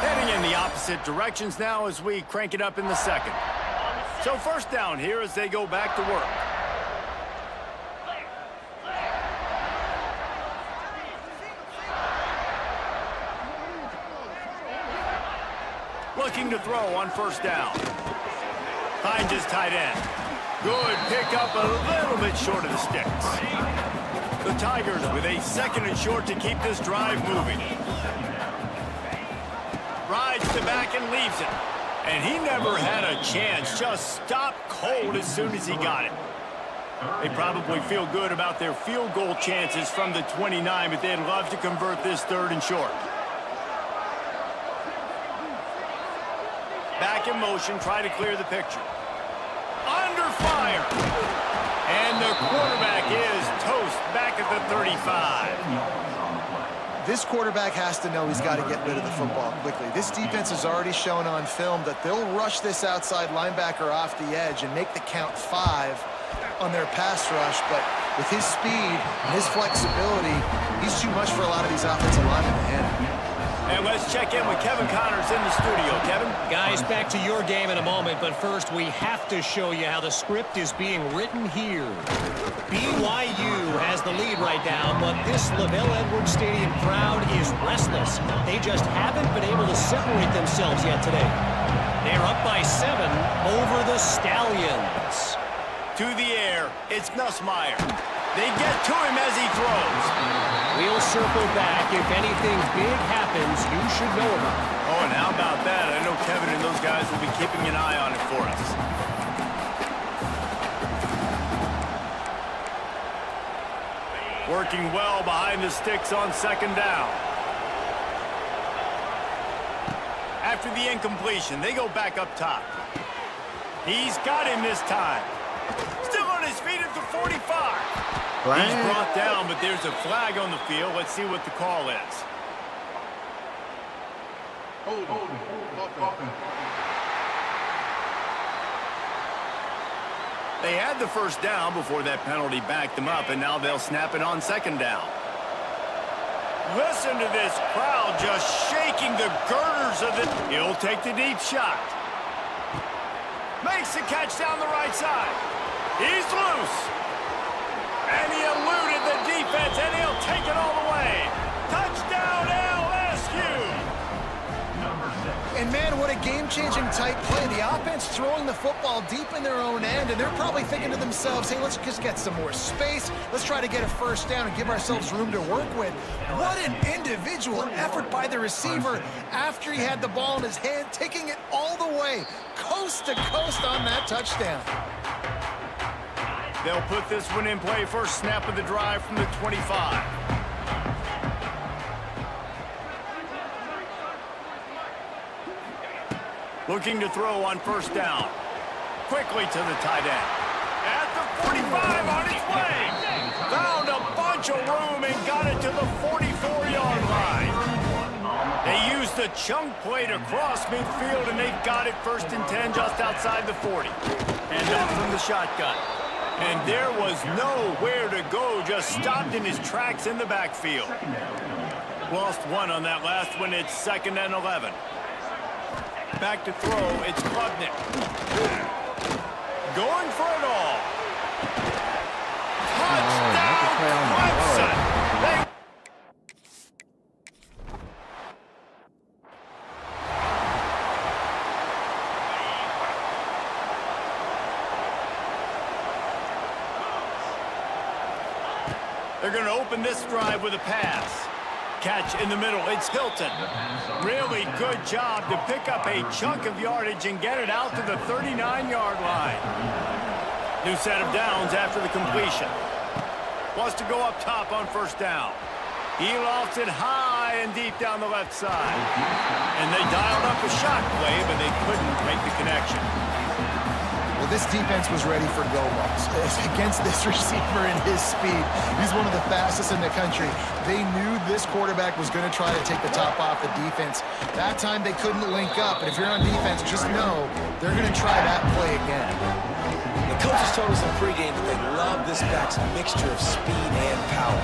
Heading in the opposite directions now as we crank it up in the second. So first down here as they go back to work. Looking to throw on first down. Finds his tight end. Good pickup, a little bit short of the sticks. The Tigers with a second and short to keep this drive moving. Rides to back and leaves it. And he never had a chance. Just stopped cold as soon as he got it. They probably feel good about their field goal chances from the 29, but they'd love to convert this third and short. Back in motion, try to clear the picture. Under fire. And the quarterback is toast back at the 35. This quarterback has to know he's got to get rid of the football quickly. This defense has already shown on film that they'll rush this outside linebacker off the edge and make the count 5 on their pass rush, but with his speed and his flexibility, he's too much for a lot of these offensive linemen to handle. And let's check in with Kevin Connors in the studio. Kevin? Guys, back to your game in a moment, but first we have to show you how the script is being written here. BYU has the lead right now, but this LaVell Edwards Stadium crowd is restless. They just haven't been able to separate themselves yet today. They're up by 7 over the Stallions. To the air, it's Nussmeier. They get to him as he throws. We'll circle back. If anything big happens, you should know about it. Oh, and how about that? I know Kevin and those guys will be keeping an eye on it for us. Working well behind the sticks on second down. After the incompletion, they go back up top. He's got him this time. Still on his feet at the 45. He's brought down, but there's a flag on the field. Let's see what the call is. They had the first down before that penalty backed them up, and now they'll snap it on second down. Listen to this crowd just shaking the girders of it. He'll take the deep shot. Makes the catch down the right side. He's loose. And he eluded the defense, and he'll take it all the way. Touchdown, LSU! And, man, what a game-changing type play. The offense throwing the football deep in their own end, and they're probably thinking to themselves, hey, let's just get some more space. Let's try to get a first down and give ourselves room to work with. What an individual effort by the receiver after he had the ball in his hand, taking it all the way, coast to coast on that touchdown. They'll put this one in play. First snap of the drive from the 25. Looking to throw on first down. Quickly to the tight end. At the 45 on his way. Found a bunch of room and got it to the 44-yard line. They used the chunk play to cross midfield, and they've got it first and 10 just outside the 40. And up from the shotgun. And there was nowhere to go, just stopped in his tracks in the backfield. Lost one on that last one. It's 2nd and 11. Back to throw, it's Klubnik. Going for it all. Touchdown, Clemson! They're going to open this drive with a pass. Catch in the middle. It's Hilton. Really good job to pick up a chunk of yardage and get it out to the 39-yard line. New set of downs after the completion. Wants to go up top on first down. He lofts it high and deep down the left side. And they dialed up a shot play, but they couldn't make the connection. Well, this defense was ready for go-balls against this receiver and his speed. He's one of the fastest in the country. They knew this quarterback was going to try to take the top off the defense. That time they couldn't link up, but if you're on defense, just know they're going to try that play again. The coaches told us in pregame that they love this back's mixture of speed and power.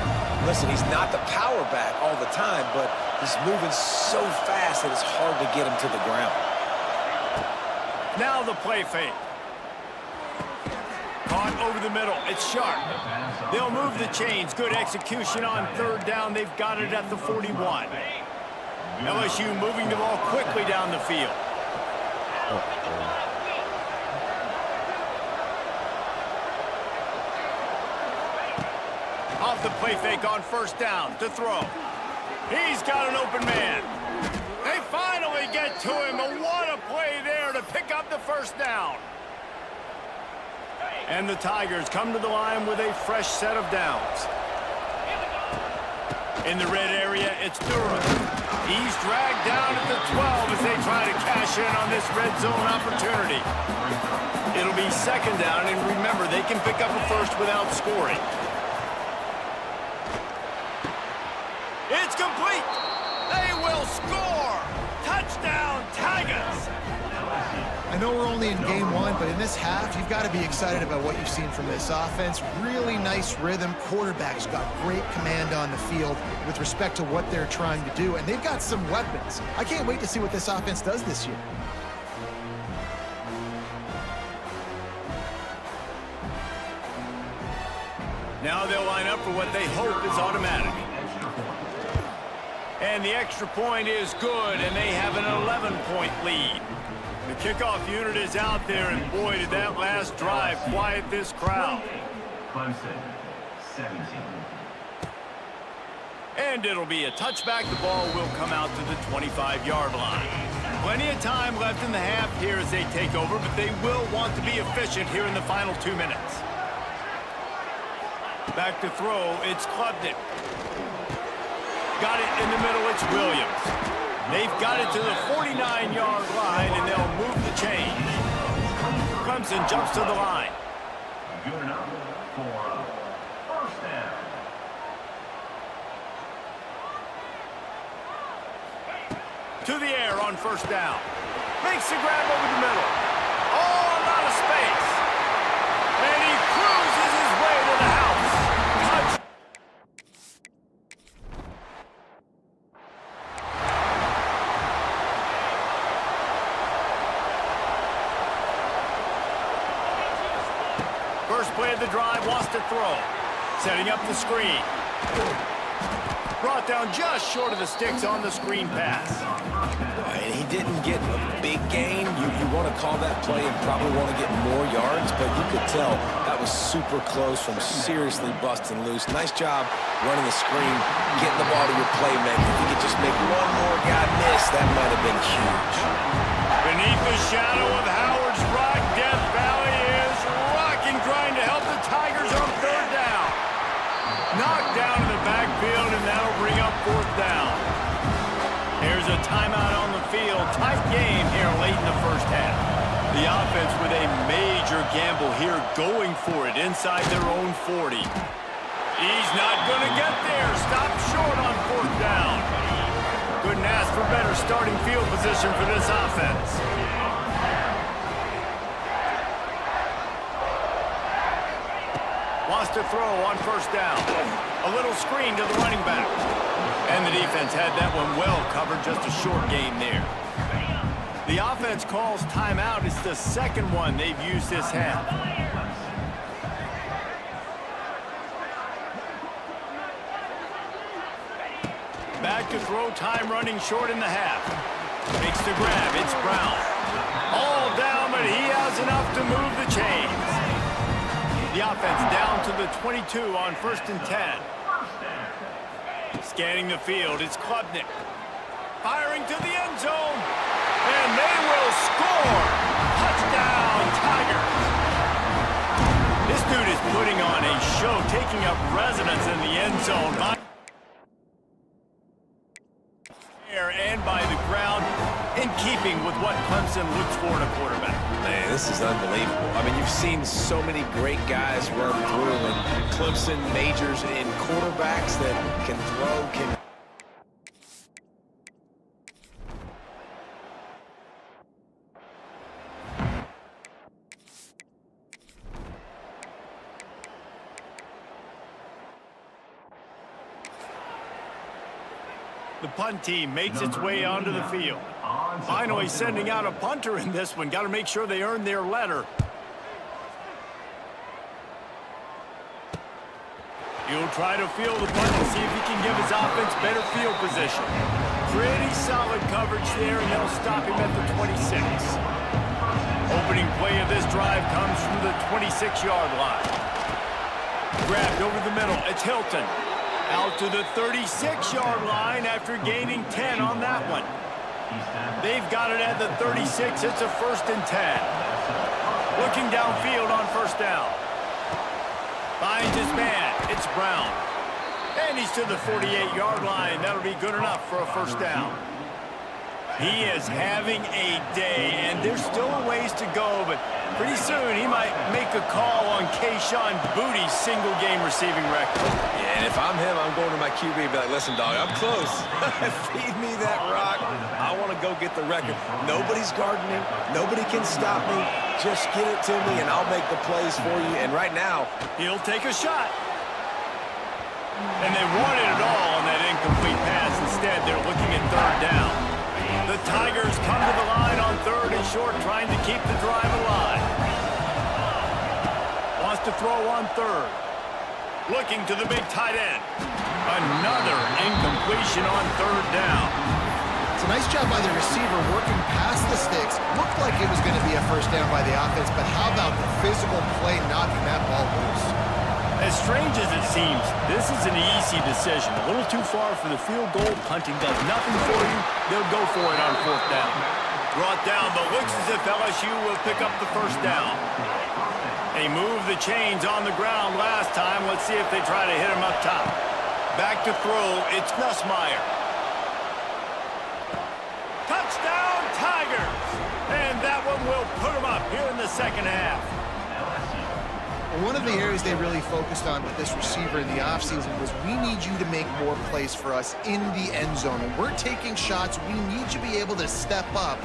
Listen, he's not the power back all the time, but he's moving so fast that it's hard to get him to the ground. Now the play fake. Caught over the middle. It's Sharp. They'll move the chains. Good execution on third down. They've got it at the 41. LSU moving the ball quickly down the field. Off the play fake on first down to throw. He's got an open man. They finally get to him. And what a play there to pick up the first down. And the Tigers come to the line with a fresh set of downs. In the red area, it's Durham. He's dragged down at the 12 as they try to cash in on this red zone opportunity. It'll be second down, and remember, they can pick up a first without scoring. It's complete. They will score. Touchdown, Tigers. I know we're only in game one, but in this half, you've got to be excited about what you've seen from this offense. Really nice rhythm. Quarterback's got great command on the field with respect to what they're trying to do, and they've got some weapons. I can't wait to see what this offense does this year. Now they'll line up for what they hope is automatic. And the extra point is good, and they have an 11-point lead. The kickoff unit is out there, and boy, did that last drive quiet this crowd. Clemson, 17. And it'll be a touchback. The ball will come out to the 25-yard line. Plenty of time left in the half here as they take over, but they will want to be efficient here in the final 2 minutes. Back to throw, it's Klubnik. Got it in the middle, it's Williams. They've got it to the 49-yard line, and they'll move the chain. Clemson jumps to the line. Good enough for a first down. To the air on first down. Makes the grab over the middle. Oh, a lot of space. And he cruises his way to the house. Touch. First play of the drive, wants to throw. Setting up the screen. Brought down just short of the sticks on the screen pass. And he didn't get a big gain. You want to call that play and probably want to get more yards, but you could tell that was super close from seriously busting loose. Nice job running the screen, getting the ball to your playmaker. If you could just make one more guy miss, that might have been huge. Beneath the shadow of Howard's Rock, Death Valley is rocking, trying to help the Tigers on third down. Knocked down in the backfield, and that'll bring up fourth down. Here's a timeout on the field. Tight game here late in the first half. The offense with a major gamble here, going for it inside their own 40. He's not going to get there. Stop short on fourth down. Couldn't ask for better starting field position for this offense. Wants to throw on first down. A little screen to the running back. And the defense had that one well covered, just a short gain there. The offense calls timeout. It's the second one they've used this half. Back to throw, time running short in the half. Makes the grab, it's Brown. All down, but he has enough to move the chains. The offense down to the 22 on 1st and 10. Scanning the field, it's Klubnik. Firing to the end zone. And they will score. Touchdown, Tigers. This dude is putting on a show, taking up residence in the end zone. And by the ground, in keeping with what Clemson looks for in a quarterback. Man, this is unbelievable. I mean, you've seen so many great guys run through, and Clemson majors in quarterbacks that can throw, can... The punt team makes its way onto the field. Finally sending out a punter in this one. Got to make sure they earn their letter. He'll try to field the punt and see if he can give his offense better field position. Pretty solid coverage there, and they'll stop him at the 26. Opening play of this drive comes from the 26-yard line. Grabbed over the middle. It's Hilton. Out to the 36-yard line after gaining 10 on that one. They've got it at the 36. It's a 1st and 10. Looking downfield on 1st down. Finds his man. It's Brown. And he's to the 48-yard line. That'll be good enough for a 1st down. He is having a day, and there's still a ways to go, but pretty soon he might make a call on Kayshon Bouttie's single-game receiving record. Yeah, and if I'm him, I'm going to my QB and be like, listen, dog, I'm close. Feed me that rock. I want to go get the record. Nobody's guarding me. Nobody can stop me. Just get it to me, and I'll make the plays for you. And right now, he'll take a shot. And they wanted it all on that incomplete pass. Instead, they're looking at 3rd down. The Tigers come to the line on 3rd and short, trying to keep the drive alive. Wants to throw on 3rd. Looking to the big tight end. Another incompletion on 3rd down. It's a nice job by the receiver working past the sticks. Looked like it was going to be a 1st down by the offense, but how about the physical play knocking that ball loose? As strange as it seems, this is an easy decision. A little too far for the field goal. Punting does nothing for you. They'll go for it on 4th down. Brought down, but looks as if LSU will pick up the 1st down. They moved the chains on the ground last time. Let's see if they try to hit him up top. Back to throw. It's Nussmeier. Touchdown, Tigers! And that one will put them up here in the 2nd half. One of the areas they really focused on with this receiver in the offseason was we need you to make more plays for us in the end zone. When we're taking shots, we need you to be able to step up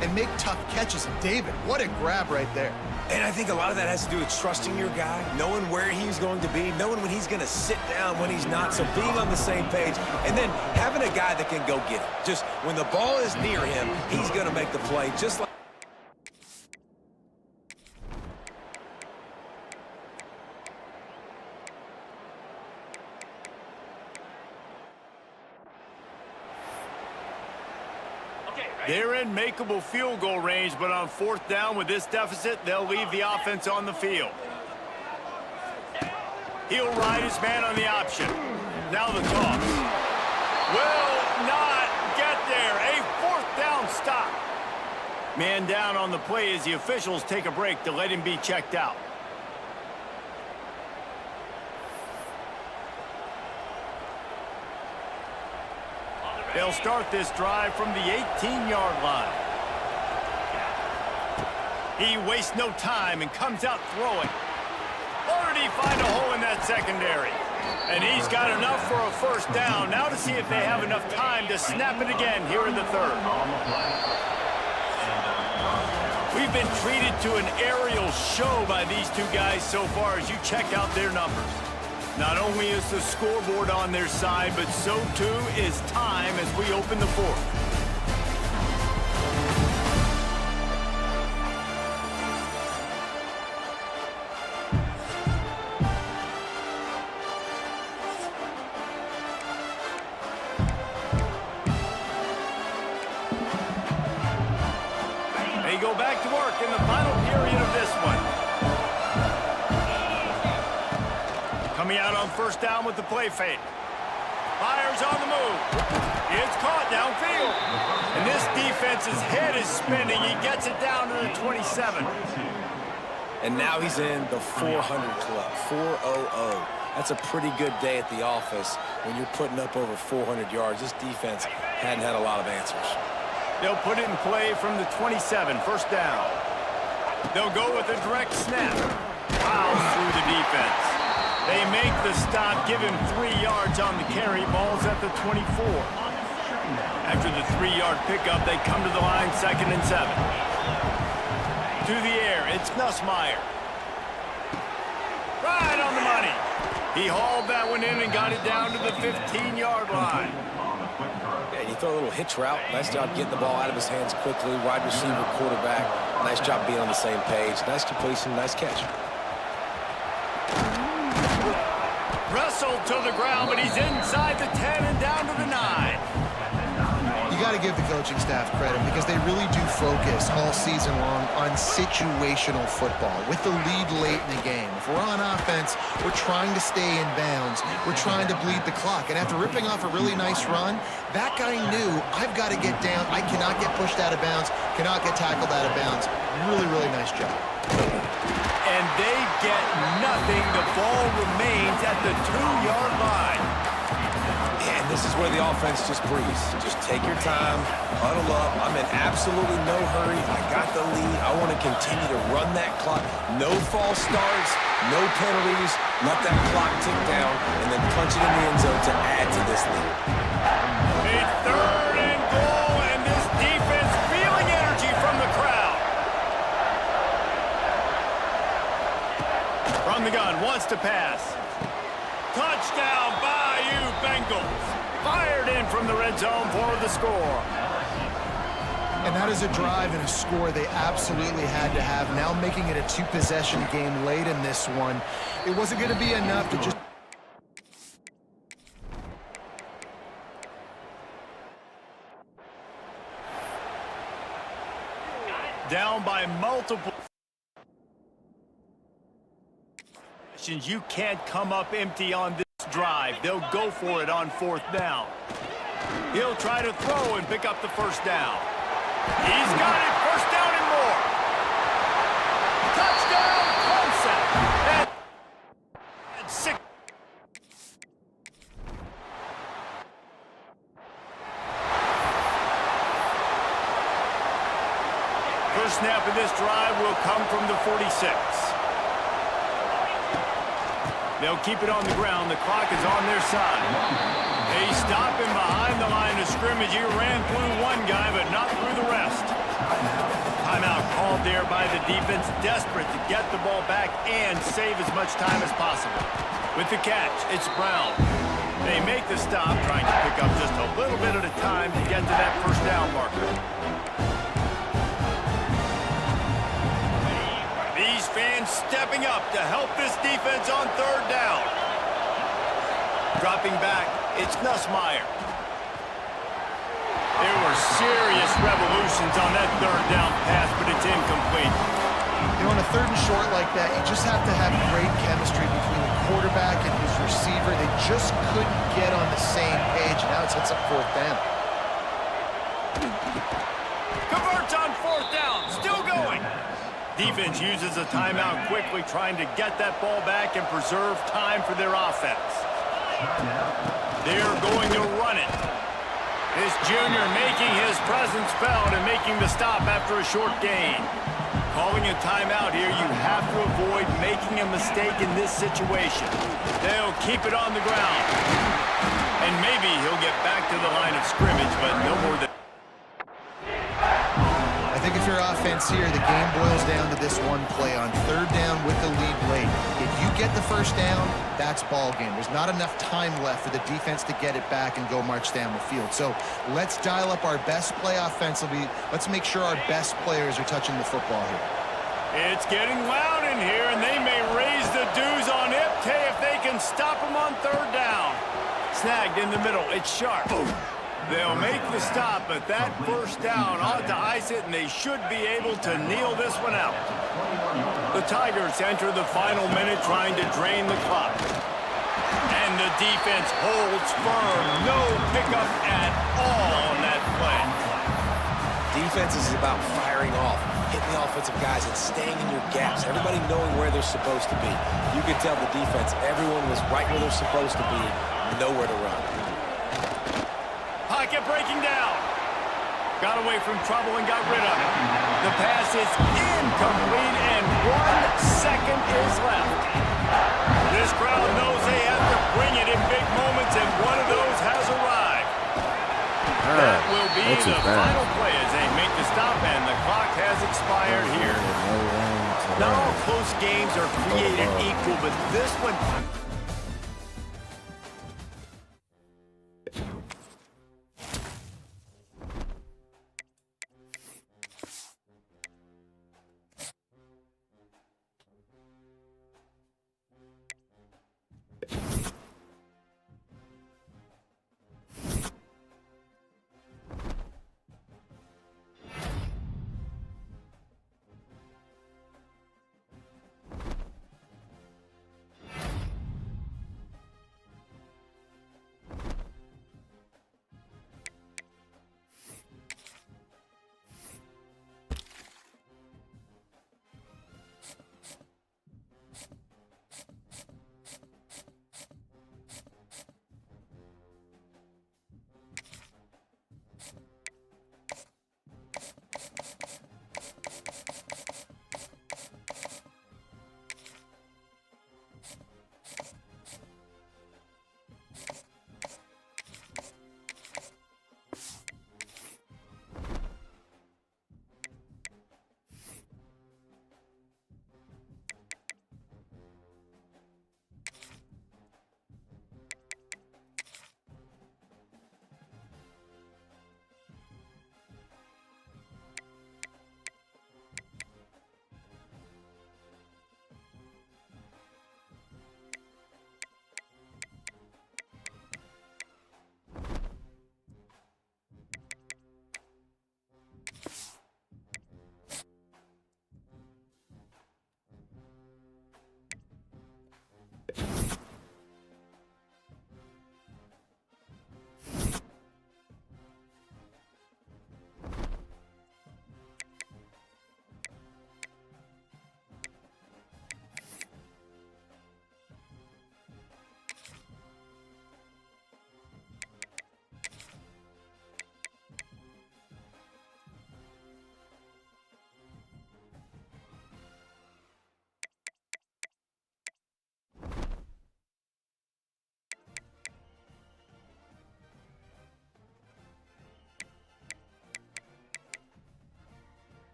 and make tough catches. And David, what a grab right there. and I think a lot of that has to do with trusting your guy, knowing where he's going to be, knowing when he's going to sit down, when he's not, so being on the same page, and then having a guy that can go get it. Just when the ball is near him, he's going to make the play, just like they're in makeable field goal range, but on fourth down with this deficit, they'll leave the offense on the field. He'll ride his man on the option. Now the toss. Will not get there. A fourth down stop. Man down on the play as the officials take a break to let him be checked out. They'll start this drive from the 18-yard line. He wastes no time and comes out throwing. Already find a hole in that secondary. And he's got enough for a first down. Now to see if they have enough time to snap it again here in the third. We've been treated to an aerial show by these two guys so far as you check out their numbers. Not only is the scoreboard on their side, but so too is time as we open the fourth. They go back to work in the final period of this one. Coming out on first down with the play fake. Fires on the move. It's caught downfield. And this defense's head is spinning. He gets it down to the 27. And now he's in the 400 club, 400. That's a pretty good day at the office when you're putting up over 400 yards. This defense hadn't had a lot of answers. They'll put it in play from the 27, first down. They'll go with a direct snap. Fouls through the defense. They make the stop, give him 3 yards on the carry. Ball's at the 24. After the 3-yard pickup, they come to the line, 2nd and 7. To the air, it's Nussmeier. Right on the money. He hauled that one in and got it down to the 15-yard line. Yeah, you throw a little hitch route. Nice job getting the ball out of his hands quickly. Wide receiver, quarterback. Nice job being on the same page. Nice completion, nice catch. Wrestled to the ground, but he's inside the 10 and down to the 9. You got to give the coaching staff credit because they really do focus all season long on situational football with the lead late in the game. If we're on offense, we're trying to stay in bounds. We're trying to bleed the clock. And after ripping off a really nice run, that guy knew, I've got to get down. I cannot get pushed out of bounds, cannot get tackled out of bounds. Really, really nice job. And they get nothing. The ball remains at the 2-yard line. And this is where the offense just breathes. Just take your time, huddle up. I'm in absolutely no hurry. I got the lead. I want to continue to run that clock. No false starts, no penalties. Let that clock tick down and then punch it in the end zone to add to this lead. It's 3rd and goal, and this defense feeling energy from the crowd. From the gun, wants to pass. Touchdown, Bayou Bengals. Fired in from the red zone for the score. And that is a drive and a score they absolutely had to have. Now making it a 2-possession game late in this one. It wasn't going to be enough to just... Down by multiple... You can't come up empty on this drive. They'll go for it on 4th down. He'll try to throw and pick up the first down. He's got it. First down and more. Touchdown, Clemson. And 6. First snap of this drive will come from the 46. They'll keep it on the ground. The clock is on their side. They stop him behind the line of scrimmage. He ran through one guy, but not through the rest. Timeout called there by the defense, desperate to get the ball back and save as much time as possible. With the catch, it's Brown. They make the stop, trying to pick up just a little bit at a time to get to that first down marker. These fans stepping up to help this defense on 3rd down. Dropping back, it's Nussmeier. There were serious revolutions on that 3rd down pass, but it's incomplete. You know, on a 3rd and short like that, you just have to have great chemistry between the quarterback and his receiver. They just couldn't get on the same page. Now it sets up 4th down. Converts on 4th down, still going. Defense uses a timeout quickly, trying to get that ball back and preserve time for their offense. They're going to run it. This junior making his presence felt and making the stop after a short gain. Calling a timeout here, you have to avoid making a mistake in this situation. They'll keep it on the ground. And maybe he'll get back to the line of scrimmage, but no more than... I think if you're offense here, the game boils down to this one play on 3rd down with the lead late. If you get the first down, that's ball game. There's not enough time left for the defense to get it back and go march down the field. So let's dial up our best play offensively. Let's make sure our best players are touching the football here. It's getting loud in here, and they may raise the dues on Ipte if they can stop him on 3rd down. Snagged in the middle. It's Sharp. They'll make the stop, but that first down ought to ice it, and they should be able to kneel this one out. The Tigers enter the final minute trying to drain the clock. And And the defense holds firm. No pickup at all on that play. Defense is about firing off, hitting the offensive guys, and staying in your gaps. Everybody knowing where they're supposed to be. You could tell the defense, everyone was right where they're supposed to be, nowhere to run. Pocket breaking down. Got away from trouble and got rid of it. The pass is incomplete, and 1 second is left. This crowd knows they have to bring it in big moments, and one of those has arrived. That will be the final play as they make the stop, and the clock has expired here. Not all close games are created equal, but this one...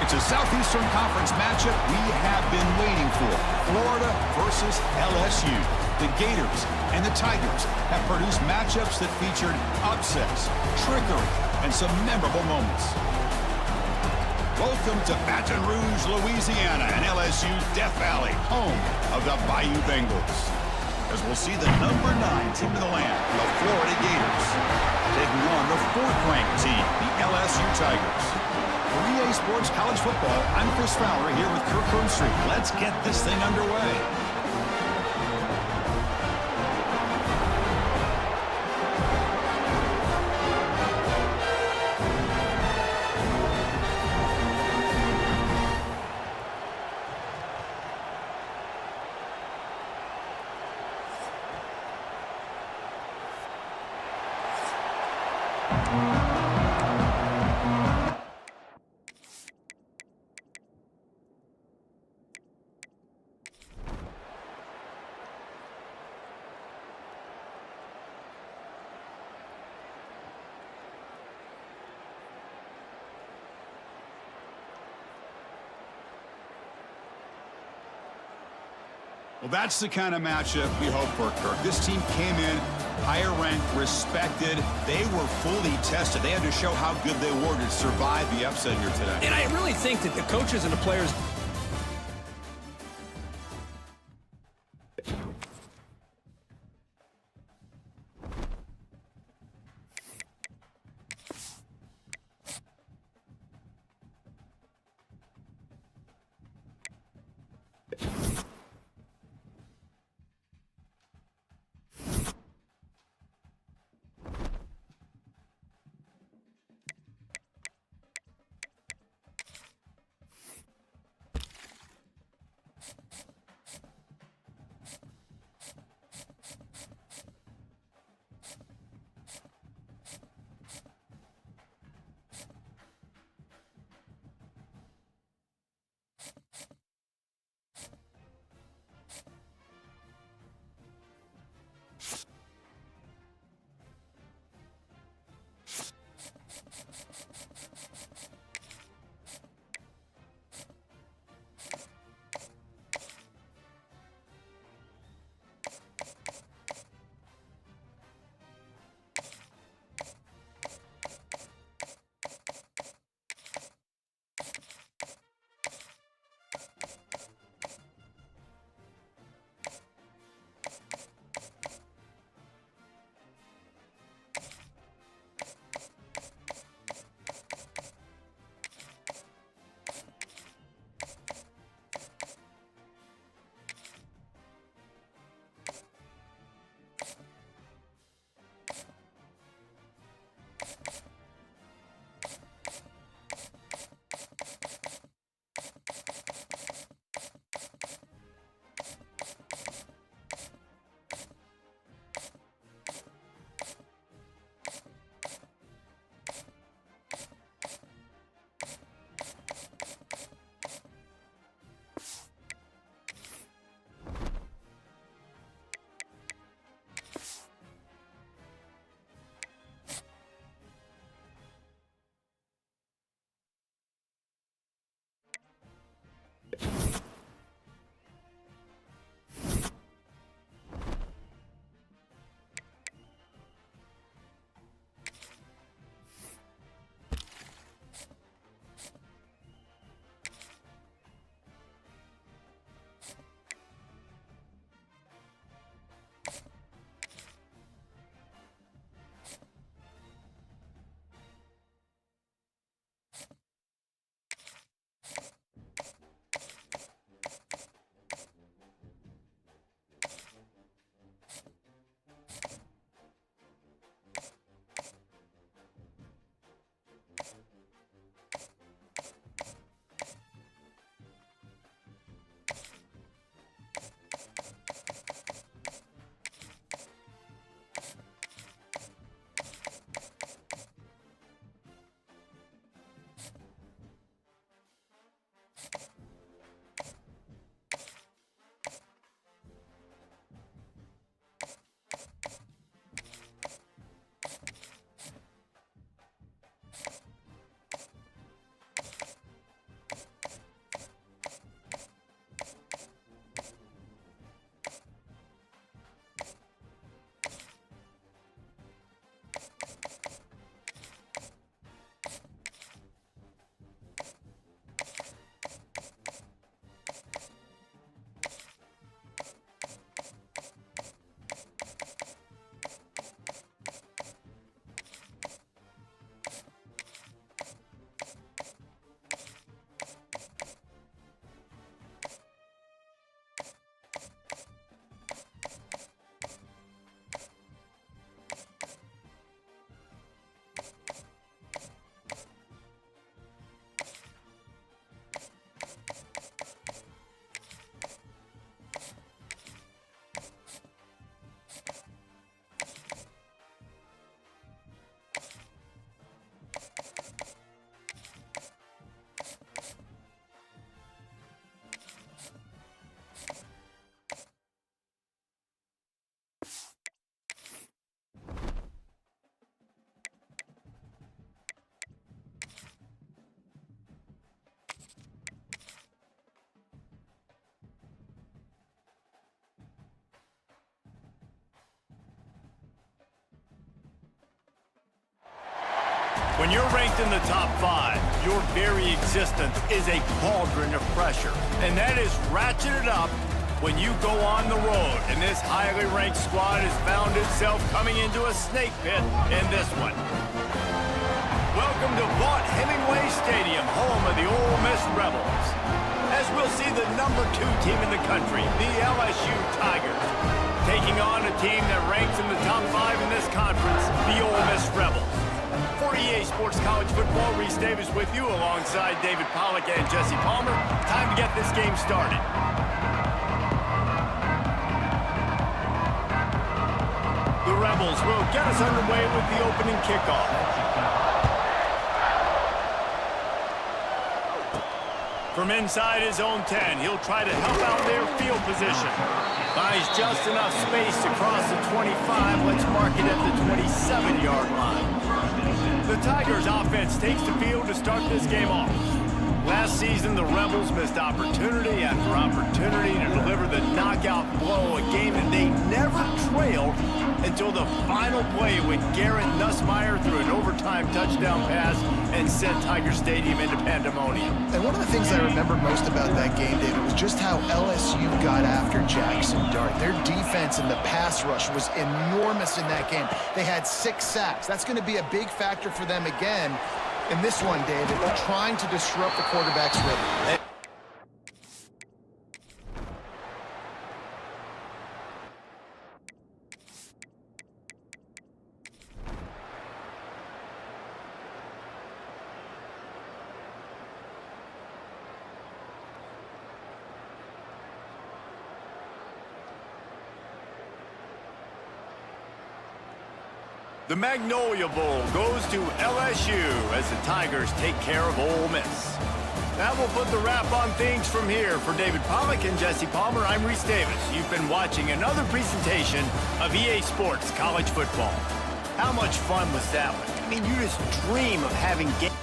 It's a Southeastern Conference matchup we have been waiting for. Florida versus LSU. The Gators and the Tigers have produced matchups that featured upsets, trickery, and some memorable moments. Welcome to Baton Rouge, Louisiana, and LSU's Death Valley, home of the Bayou Bengals. As we'll see the number 9 team in the land, the Florida Gators, taking on the 4th-ranked team, the LSU Tigers. For EA Sports College Football, I'm Chris Fowler here with Kirk Herbstreit. Let's get this thing underway. Well, that's the kind of matchup we hope for, Kirk. This team came in higher ranked, respected. They were fully tested. They had to show how good they were to survive the upset here today. And I really think that the coaches and the players... When you're ranked in the top 5, your very existence is a cauldron of pressure. And that is ratcheted up when you go on the road. And this highly ranked squad has found itself coming into a snake pit in this one. Welcome to Vaught Hemingway Stadium, home of the Ole Miss Rebels. As we'll see the number 2 team in the country, the LSU Tigers, taking on a team that ranks in the top 5 in this conference, the Ole Miss Rebels. For EA Sports College Football, Reese Davis with you alongside David Pollack and Jesse Palmer. Time to get this game started. The Rebels will get us underway with the opening kickoff. From inside his own 10, he'll try to help out their field position. Buys just enough space to cross the 25. Let's mark it at the 27-yard line. The Tigers offense takes the field to start this game off. Last season, the Rebels missed opportunity after opportunity to deliver the knockout blow, a game that they never trailed until the final play when Garrett Nussmeier threw an overtime touchdown pass and sent Tiger Stadium into pandemonium. And one of the things I remember most about that game, David, was just how LSU got after Jackson Dart. Their defense and the pass rush was enormous in that game. They had 6 sacks. That's going to be a big factor for them again in this one, David, trying to disrupt the quarterback's rhythm. The Magnolia Bowl goes to LSU as the Tigers take care of Ole Miss. That will put the wrap on things from here. For David Pollack and Jesse Palmer, I'm Reese Davis. You've been watching another presentation of EA Sports College Football. How much fun was that one? I mean, you just dream of having games.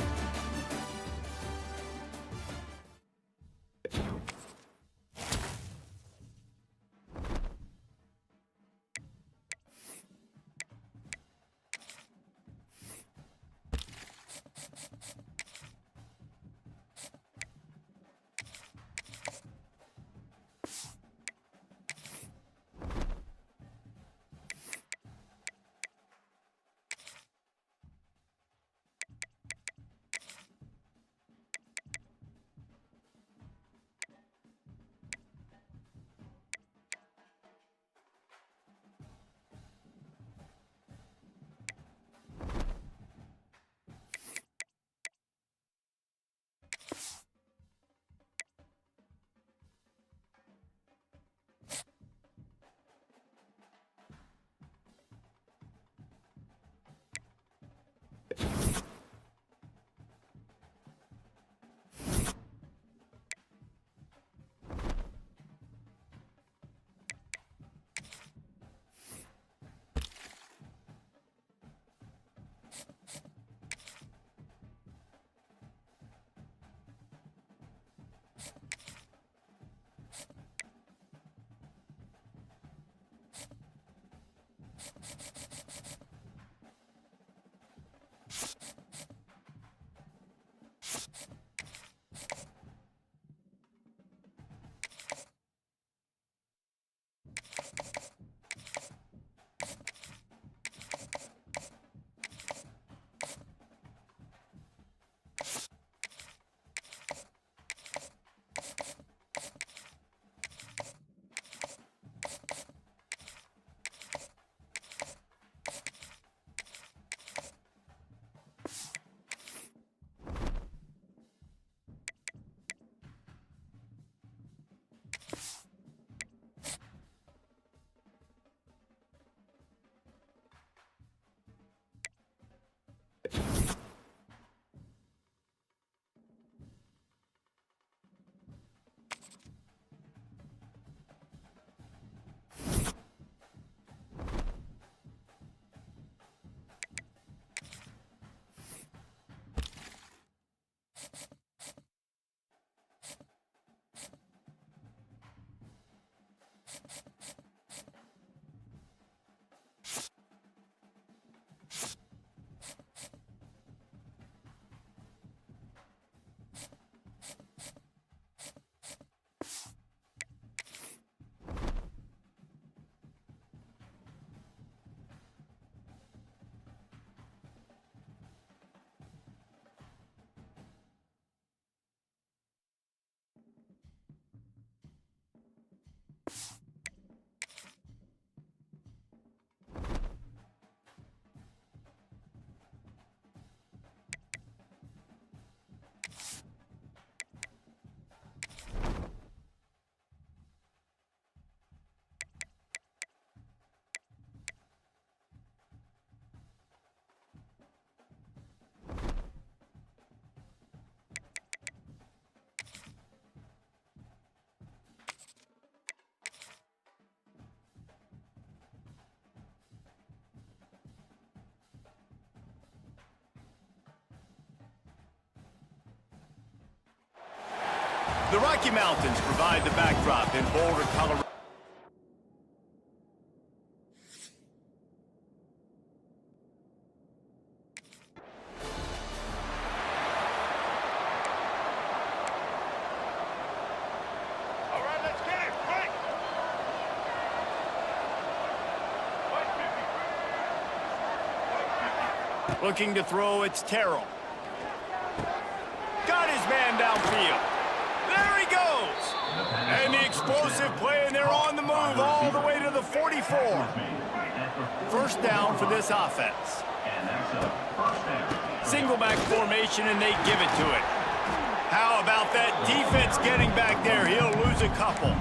The Rocky Mountains provide the backdrop in Boulder, Colorado. All right, let's get it. Quick. Looking to throw, it's Terrell. Got his man downfield. There he goes. And the explosive play, and they're on the move all the way to the 44. First down for this offense. Single back formation, and they give it to it. How about that defense getting back there? He'll lose a couple.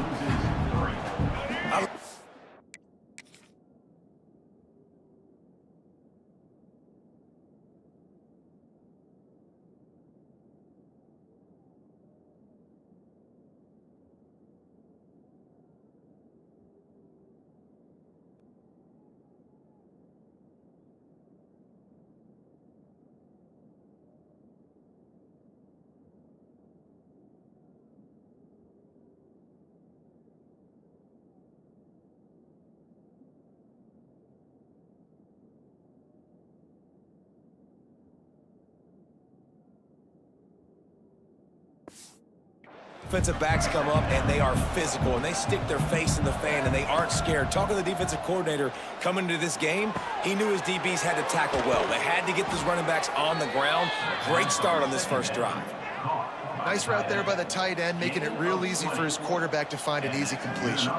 Defensive backs come up, and they are physical, and they stick their face in the fan, and they aren't scared. Talking to the defensive coordinator coming into this game, he knew his DBs had to tackle well. They had to get those running backs on the ground. Great start on this first drive. Nice route there by the tight end, making it real easy for his quarterback to find an easy completion.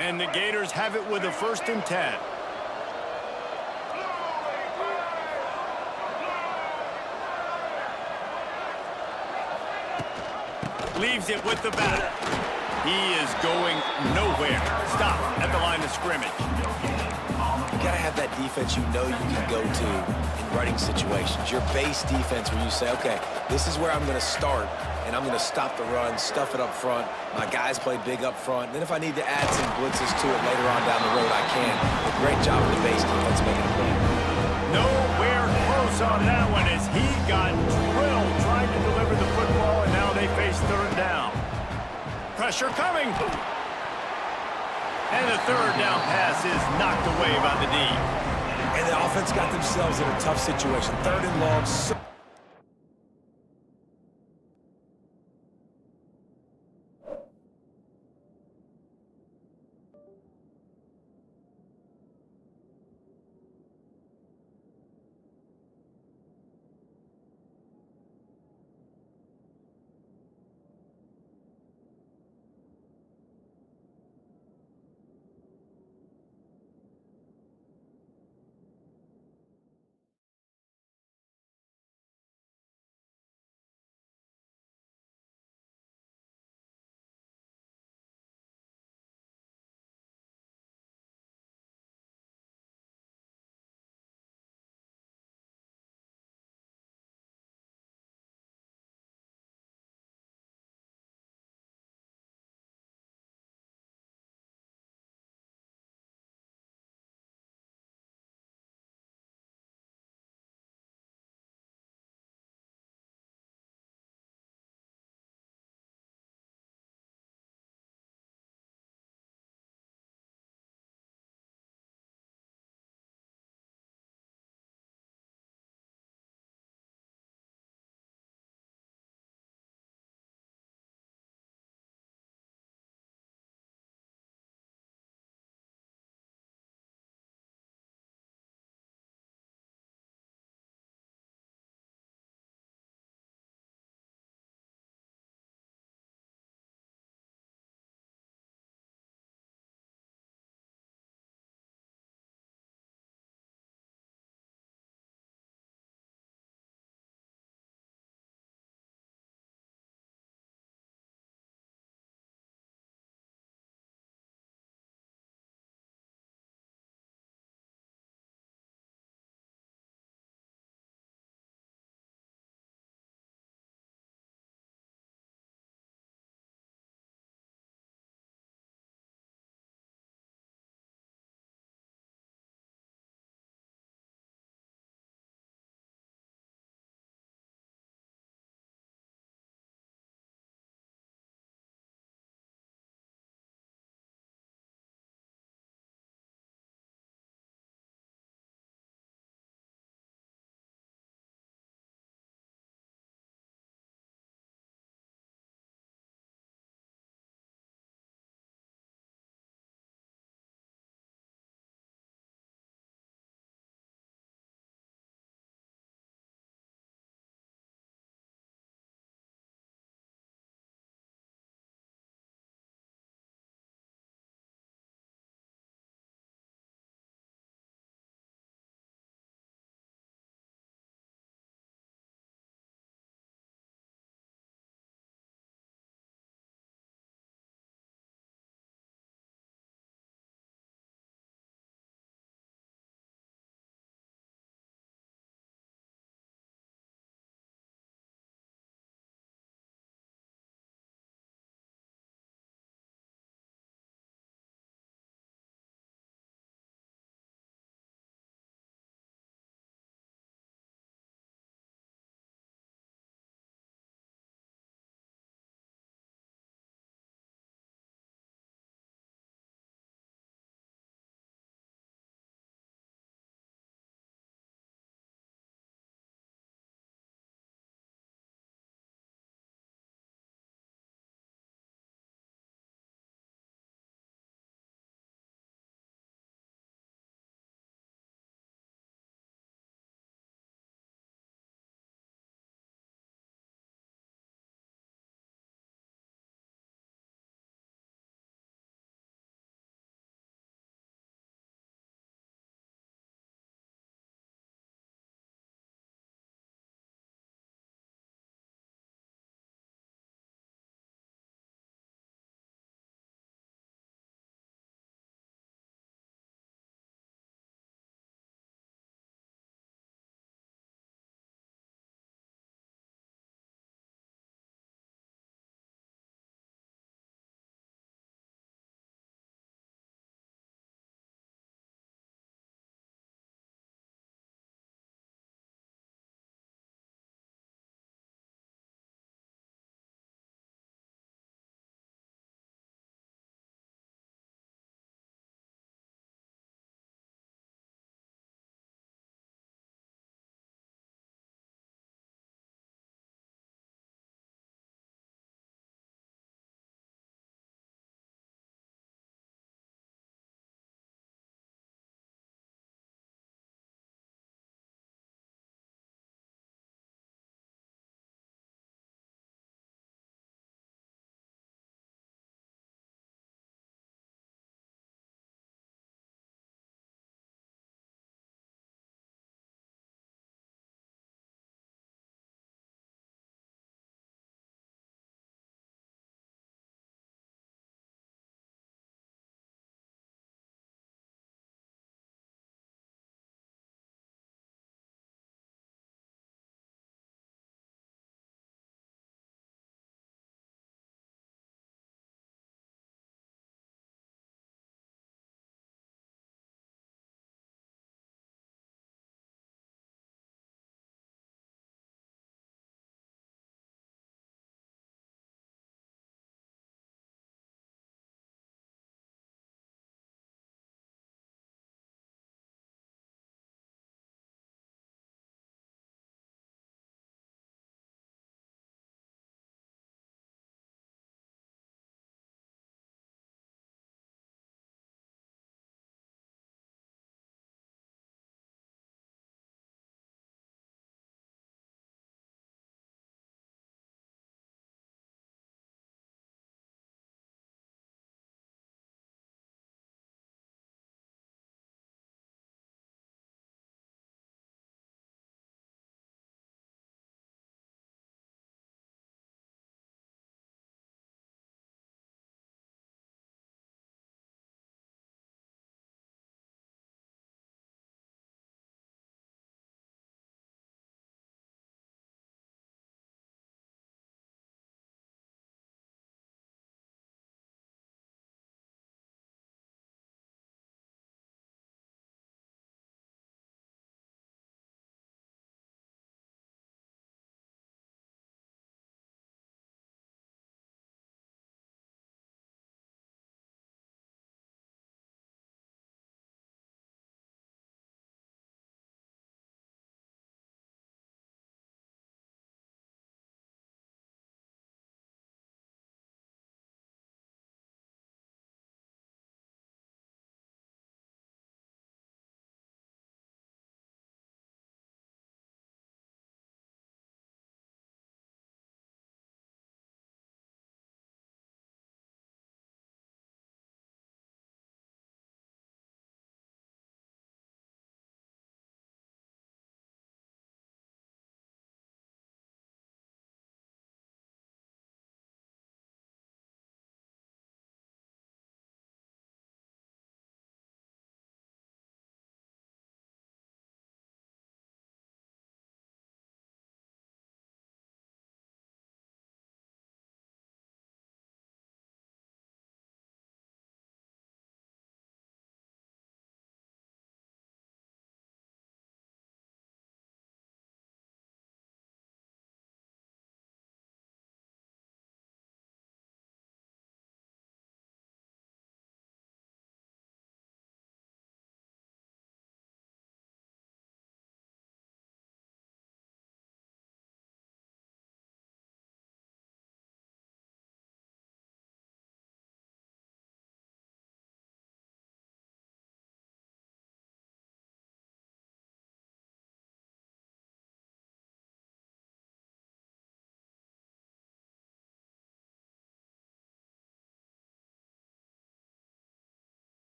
And the Gators have it with a 1st and 10. Leaves it with the back. He is going nowhere. Stop at the line of scrimmage. You got to have that defense you know you can go to in running situations. Your base defense where you say, okay, this is where I'm going to start, and I'm going to stop the run, stuff it up front. My guys play big up front. And then if I need to add some blitzes to it later on down the road, I can. A great job with the base defense making a play. Nowhere close on that one as he got drilled trying to deliver the football, and now they face 3rd down. Pressure coming. And the 3rd down pass is knocked away by the D. And the offense got themselves in a tough situation. 3rd and long.